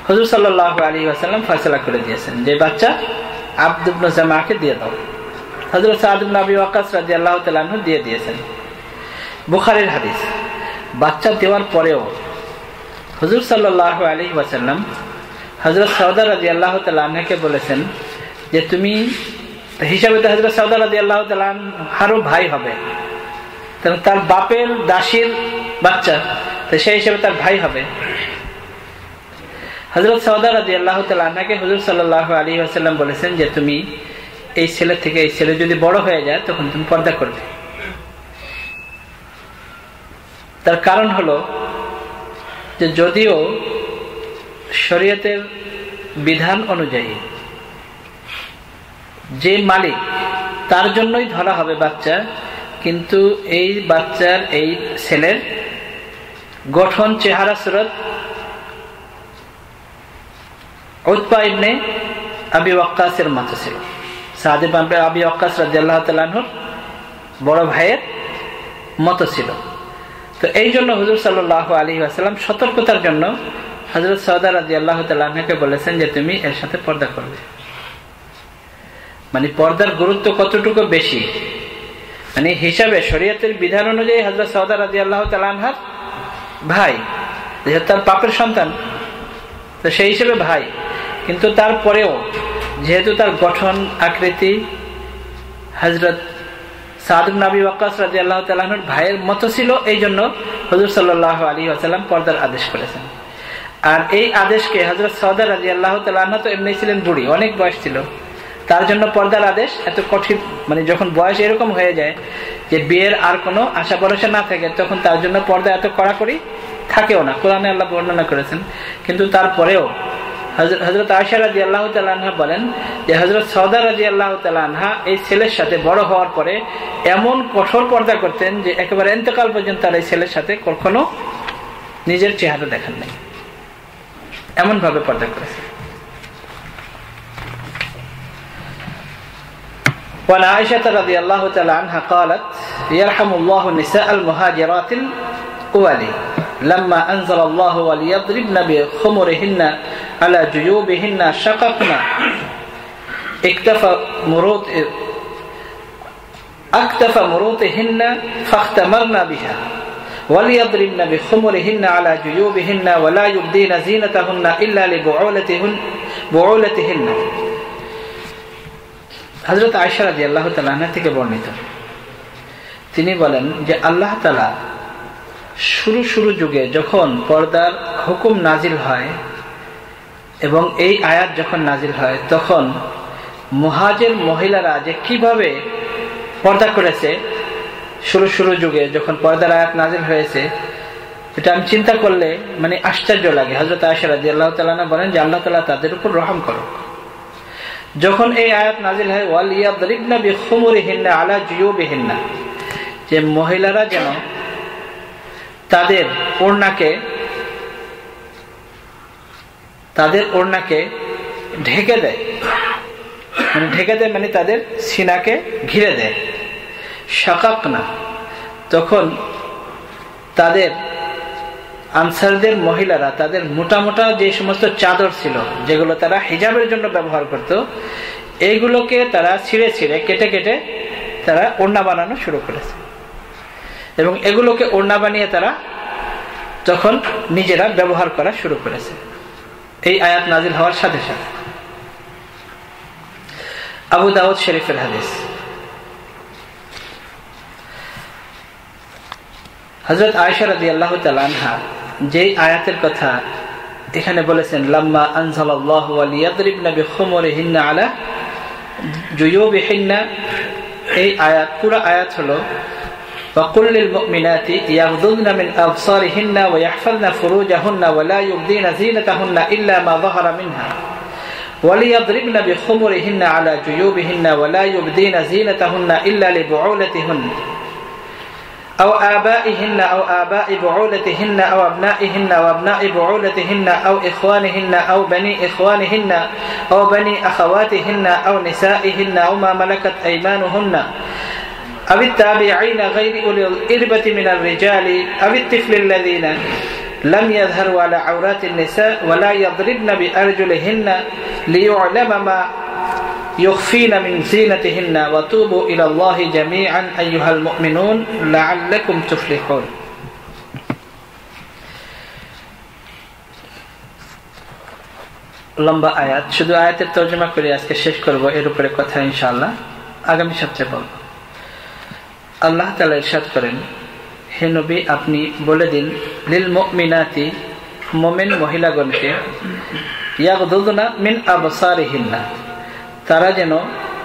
হুজুর সাল্লাল্লাহু আলাইহি ওয়াসাল্লাম ফয়সালা করে দিয়েছেন যে বাচ্চা আব্দ ইবনে জামাকে দিয়ে দাও। হযরত সাদ ইবনে আবি ওয়াক্কাস রাদিয়াল্লাহু তাআলা আনহু দিয়ে দিয়েছেন। বুখারীর হাদিস। বাচ্চা দেওয়ার পরেও হুজুর সাল্লাল্লাহু আলাইহি ওয়াসাল্লাম হযরত সাউদা রাদিয়াল্লাহু তাআলা আনহাকে বলেছেন যে তুমি হিসাবে তো হযরত সাউদা রাদিয়াল্লাহু তাআলা আনহারও ভাই হবে, তার বাপের দাসীর বাচ্চা, তো সেই হিসাবে তার ভাই হবে। হযরত সাউদা রাদিয়াল্লাহু তাআলা আনহাকে হুজুর সাল্লাল্লাহু আলাইহি ওয়াসাল্লাম বলেছেন যে তুমি এই ছেলে থেকে, এই ছেলে যদি বড় হয়ে যায় তখন তুমি পর্দা করবে। তার কারণ হলো যে যদিও শরীয়তের বিধান অনুযায়ী যে মালিক তার জন্যই ধরা হবে বাচ্চা, কিন্তু এই বাচ্চার, এই ছেলের গঠন, চেহারা, সুরত উতবা ইবনে আবি ওয়াক্কাসের মতো ছিল। সাদ ইবনে আবি ওয়াক্কাস রাদিয়াল্লাহু তাআলা আনহুর বড় ভাইয়ের মতো ছিল। তো এই জন্য হুজুর সাল্লাল্লাহু আলাইহি ওয়াসাল্লাম সতর্কতার জন্য হযরত সাউদা রাদিয়াল্লাহু তাআলা আনহাকে বলেছেন যে তুমি এর সাথে পর্দা করবে। মানে পর্দার গুরুত্ব কতটুকু বেশি, মানে হিসাবে শরীয়তের বিধান অনুযায়ী হযরত সাউদা রাদিয়াল্লাহু তাআলা আনহার ভাই, যেহেতু তার বাপের সন্তান, তো সেই হিসেবে ভাই, কিন্তু তারপরেও যেহেতু তার গঠন আকৃতি হযরত সাদ ইবনে আবি ওয়াক্কাস রাদিয়াল্লাহু তাআলা আনহুর ভাইয়ের মতো ছিল, এই জন্য হুজুর সাল্লাল্লাহু আলাইহি ওয়াসাল্লাম পর্দার আদেশ করেছেন। আর এই আদেশকে হযরত সাউদা রাদিয়াল্লাহু তাআলা আনহা তো এমনি ছিলেন বুড়ি, অনেক বয়স ছিল, তার জন্য পর্দার আদেশ এত কঠিন, মানে যখন বয়স এরকম হয়ে যায় যে বিয়ের আর কোনো আশা ভরসা না থাকে, তখন তার জন্য পর্দা এত কড়াকড়ি থাকেও না, কোরআনে আল্লাহ বর্ণনা করেছেন। কিন্তু তারপরেও হযরত আয়েশা রাদিয়াল্লাহু তাআলা আনহা বলেন যে হযরত সাউদা রাদিয়াল্লাহু তাআলা আনহা এই ছেলের সাথে বড় হওয়ার পরে এমন কঠোর পর্দা করতেন যে একেবারে ইন্তেকাল পর্যন্ত তার এই ছেলের সাথে কখনো নিজের চেহারা দেখেন নাই, এমন ভাবে পর্দা করেছেন। وعن عائشة رضي الله تعالى عنها قالت يرحم الله نساء المهاجرات الأولى لما أنزل الله وليضربن بخمرهن على جيوبهن شققن اكتف مروطهن فاختمرن بها وليضربن بخمرهن على جيوبهن ولا يبدين زينتهن إلا لبعولتهن হযরত আয়েশা রাদিয়াল্লাহু তাআলা আনহা থেকে বর্ণিত, তিনি বলেন যে আল্লাহ তাআলা শুরু যুগে যখন পর্দার হুকুম নাজিল হয় এবং এই আয়াত যখন নাজিল হয়, তখন মুহাজির মহিলারা যে কিভাবে পর্দা করেছে শুরু যুগে যখন পর্দার আয়াত নাজিল হয়েছে, এটা আমি চিন্তা করলে মানে আশ্চর্য লাগে। হযরত আয়েশা রাদিয়াল্লাহু তাআলা আনহা বলেন যে আল্লাহ তাআলা তাদের উপর রহম করুক। যখন এই আয়াত নাজিল হয় ওয়ালিয়াদরিবনা বিখুমুরিহিন্না আলা জুয়ুবিহিন্না, যে মহিলারা যেন তাদের ওড়নাকে ঢেকে দেয়, মানে তাদের সিনাকে ঘিরে দেয়। শাকাকনা, তখন তাদের আনসারদের মহিলারা তাদের মোটা মোটা যে সমস্ত চাদর ছিল যেগুলো তারা হিজাবের জন্য ব্যবহার করত, এইগুলোকে তারা ছিঁড়ে কেটে তারা ওড়না বানানো শুরু করেছে এবং এগুলোকে ওড়না বানিয়ে তারা তখন নিজেরা ব্যবহার করা শুরু করেছে এই আয়াত নাজিল হওয়ার সাথে সাথে। আবু দাউদ শরীফের হাদিস, হযরত আয়েশা রাদিয়াল্লাহু তাআলা আনহা যে আয়াতের কথা এখানে বলেছেন লাম্মা আনজালাল্লাহু ওয়ালিয়াদরিবনা বিখুমুরিহিন্না আলা জুয়ুবিহিন্না, এই আয়াত পুরো আয়াত হলো وقل للمؤمنات يغضضن من أبصارهن ويحفظن فروجهن ولا يبدين زينتهن إلا ما ظهر منها وليضربن بخمرهن على جيوبهن ولا يبدين زينتهن إلا لبعولتهن أو آبائهن أو آباء بعولتهن أو أبنائهن أو أبناء بعولتهن أو إخوانهن أو بني إخوانهن أو بني أخواتهن أو نسائهن أو ما ملكت أيمانهن أو التابعين غير أولي الإربة من الرجال أو الطفل الذين لم يظهروا على عورات النساء ولا يضربن بأرجلهن ليعلم ما يخفين من زينتهن وتوبوا إلى الله جميعا أيها المؤمنون لعلكم تفلحون। লম্বা আয়াত, শুধু আয়াতের তরজমা করে আজকে শেষ করব, এর উপরে কথা ইনশাআল্লাহ আগামী সপ্তাহে বলব। আল্লাহ তাআলা ইরশাদ করেন, হে নবী আপনি বলে দিন লিল মুমিনাতি, মুমিন মহিলাগণকে, ইয়াগদুদনা মিন আবসারিহিন্না, তারা যেন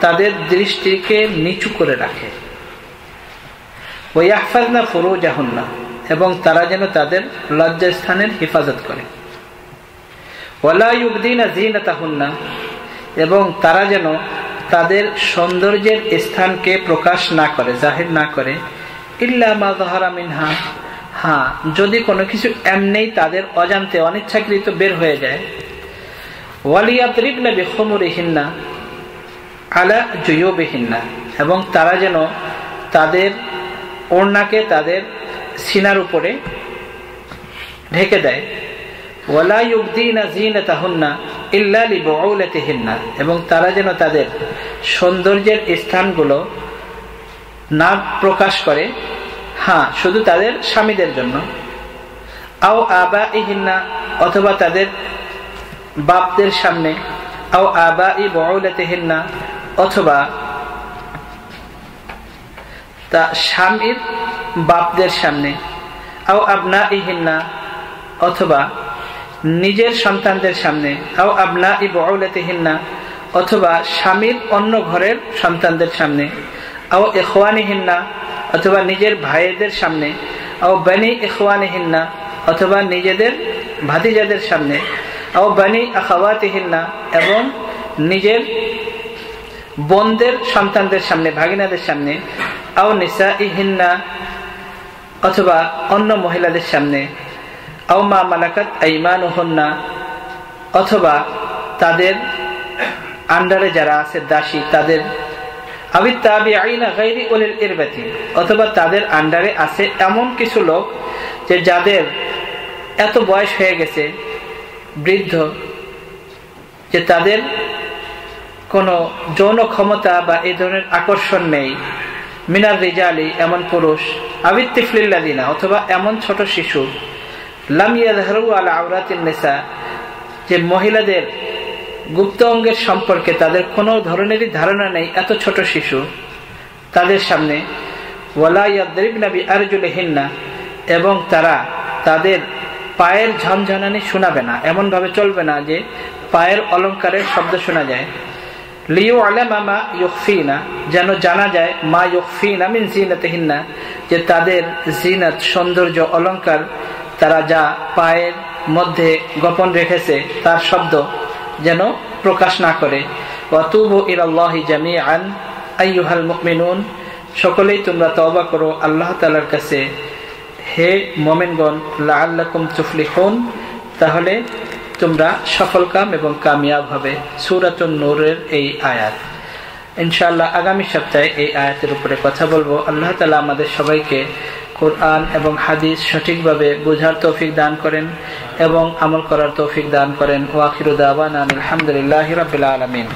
তাদের দৃষ্টিকে নিচু করে রাখে, ওয়াহফাজনা ফুরুজাহুন্না, এবং তারা যেন তাদের লজ্জাস্থানের হেফাজত করে, ওয়ালা ইউবদিনা যিনাতাহুন্না, এবং তারা যেন তাদের সৌন্দর্যের স্থানকে প্রকাশ না করে, জাহির না করে, ইল্লা মা যাহারা মিনহা, হ্যাঁ যদি কোনো কিছু এমনিই তাদের অজান্তে অনিচ্ছাকৃত বের হয়ে যায়, ওয়ালিয়াদরিবনা বিখুমুরিহিন্না আলা জুয়ুবিহিন্না, এবং তারা যেন তাদের ওড়নাকে তাদের সিনার উপরে ঢেকে দেয়, ওয়ালা ইউবদিনা যিনাতাহুন্না ইল্লা লিবুউলাতিহিন্না, এবং তারা যেন তাদের সৌন্দর্যের স্থানগুলো না প্রকাশ করে, হ্যাঁ শুধু তাদের স্বামীদের জন্য, আও আবাইহিন্না, অথবা তাদের বাপদের সামনে, আও আবাই বুউলাতিহিন্না, অথবা তা স্বামীর বাপদের সামনে, আও আবনাইহিন্না, অথবা নিজের সন্তানদের সামনে, আও আবনাই বুউলাতিহিন্না, অথবা স্বামীর অন্য ঘরের সন্তানদের সামনে, আও ইখওয়ানিহিন্না, অথবা নিজের ভাইদের সামনে, আও বানি ইখওয়ানিহিন্না, অথবা নিজেদের ভাতিজাদের সামনে, আও বানি আখাওয়াতিহিন্না, এবং নিজের বোনদের সন্তানদের সামনে, ভাগিনাদের সামনে, আও নিসাইহিন্না, অথবা অন্য মহিলাদের সামনে, আও মা মালাকাত আইমানুহুন্না, অথবা তাদের আন্ডারে যারা আছে দাসী তাদের, আবিত তাবিঈনা গায়রি উলিল ইরবাতি, অথবা তাদের আন্ডারে আছে এমন কিছু লোক যে যাদের এত বয়স হয়ে গেছে, বৃদ্ধ, যে তাদের কোনো যৌন ক্ষমতা বা এই ধরনের আকর্ষণ নেই, মিনার রিজালি, এমন পুরুষ, আবিত তিফলিল্লাযিনা, অথবা এমন ছোট শিশু, লাম ইয়াযহারু আলা আওরাতিন নিসা, যে মহিলাদের গুপ্ত অঙ্গের সম্পর্কে তাদের কোনো ধরনেরই ধারণা নেই, এত ছোট শিশু, তাদের সামনে, ওয়ালা ইয়াদরিবনা বিআরজুলিহিন্না, এবং তারা তাদের পায়ের ঝনঝনানি শোনাবে না, এমন ভাবে চলবে না যে পায়ের অলংকারের শব্দ শোনা যায়, লিয়ুআলামা মা ইউখফিনা, যেন জানা যায়, মা ইউখফিনা মিন জিনাতিহিন্না, যে তাদের জিনাত, সৌন্দর্য, অলংকার তারা যা পায়ের মধ্যে গোপন রেখেছে তার শব্দ যেন প্রকাশ না করে। ওয়াতুবু ইলাল্লাহি জামিআন আইয়ুহাল মুমিনুন, সকলেই তোমরা তওবা করো আল্লাহ তাআলার কাছে, হে মুমিনগণ, লাআল্লাকুম তুফলিহুন, তাহলে তোমরা সফলকাম এবং কামিয়াব হবে। সূরাতুন নূরের এই আয়াত। ইনশাআল্লাহ আগামী সপ্তাহে এই আয়াতের উপরে কথা বলবো। আল্লাহ তাআলা আমাদের সবাইকে কোরআন এবং হাদিস সঠিকভাবে বোঝার তৌফিক দান করেন এবং আমল করার তৌফিক দান করেন। ওয়া আখিরু দাওয়ানা আলহামদুলিল্লাহি রাব্বিল আলামিন।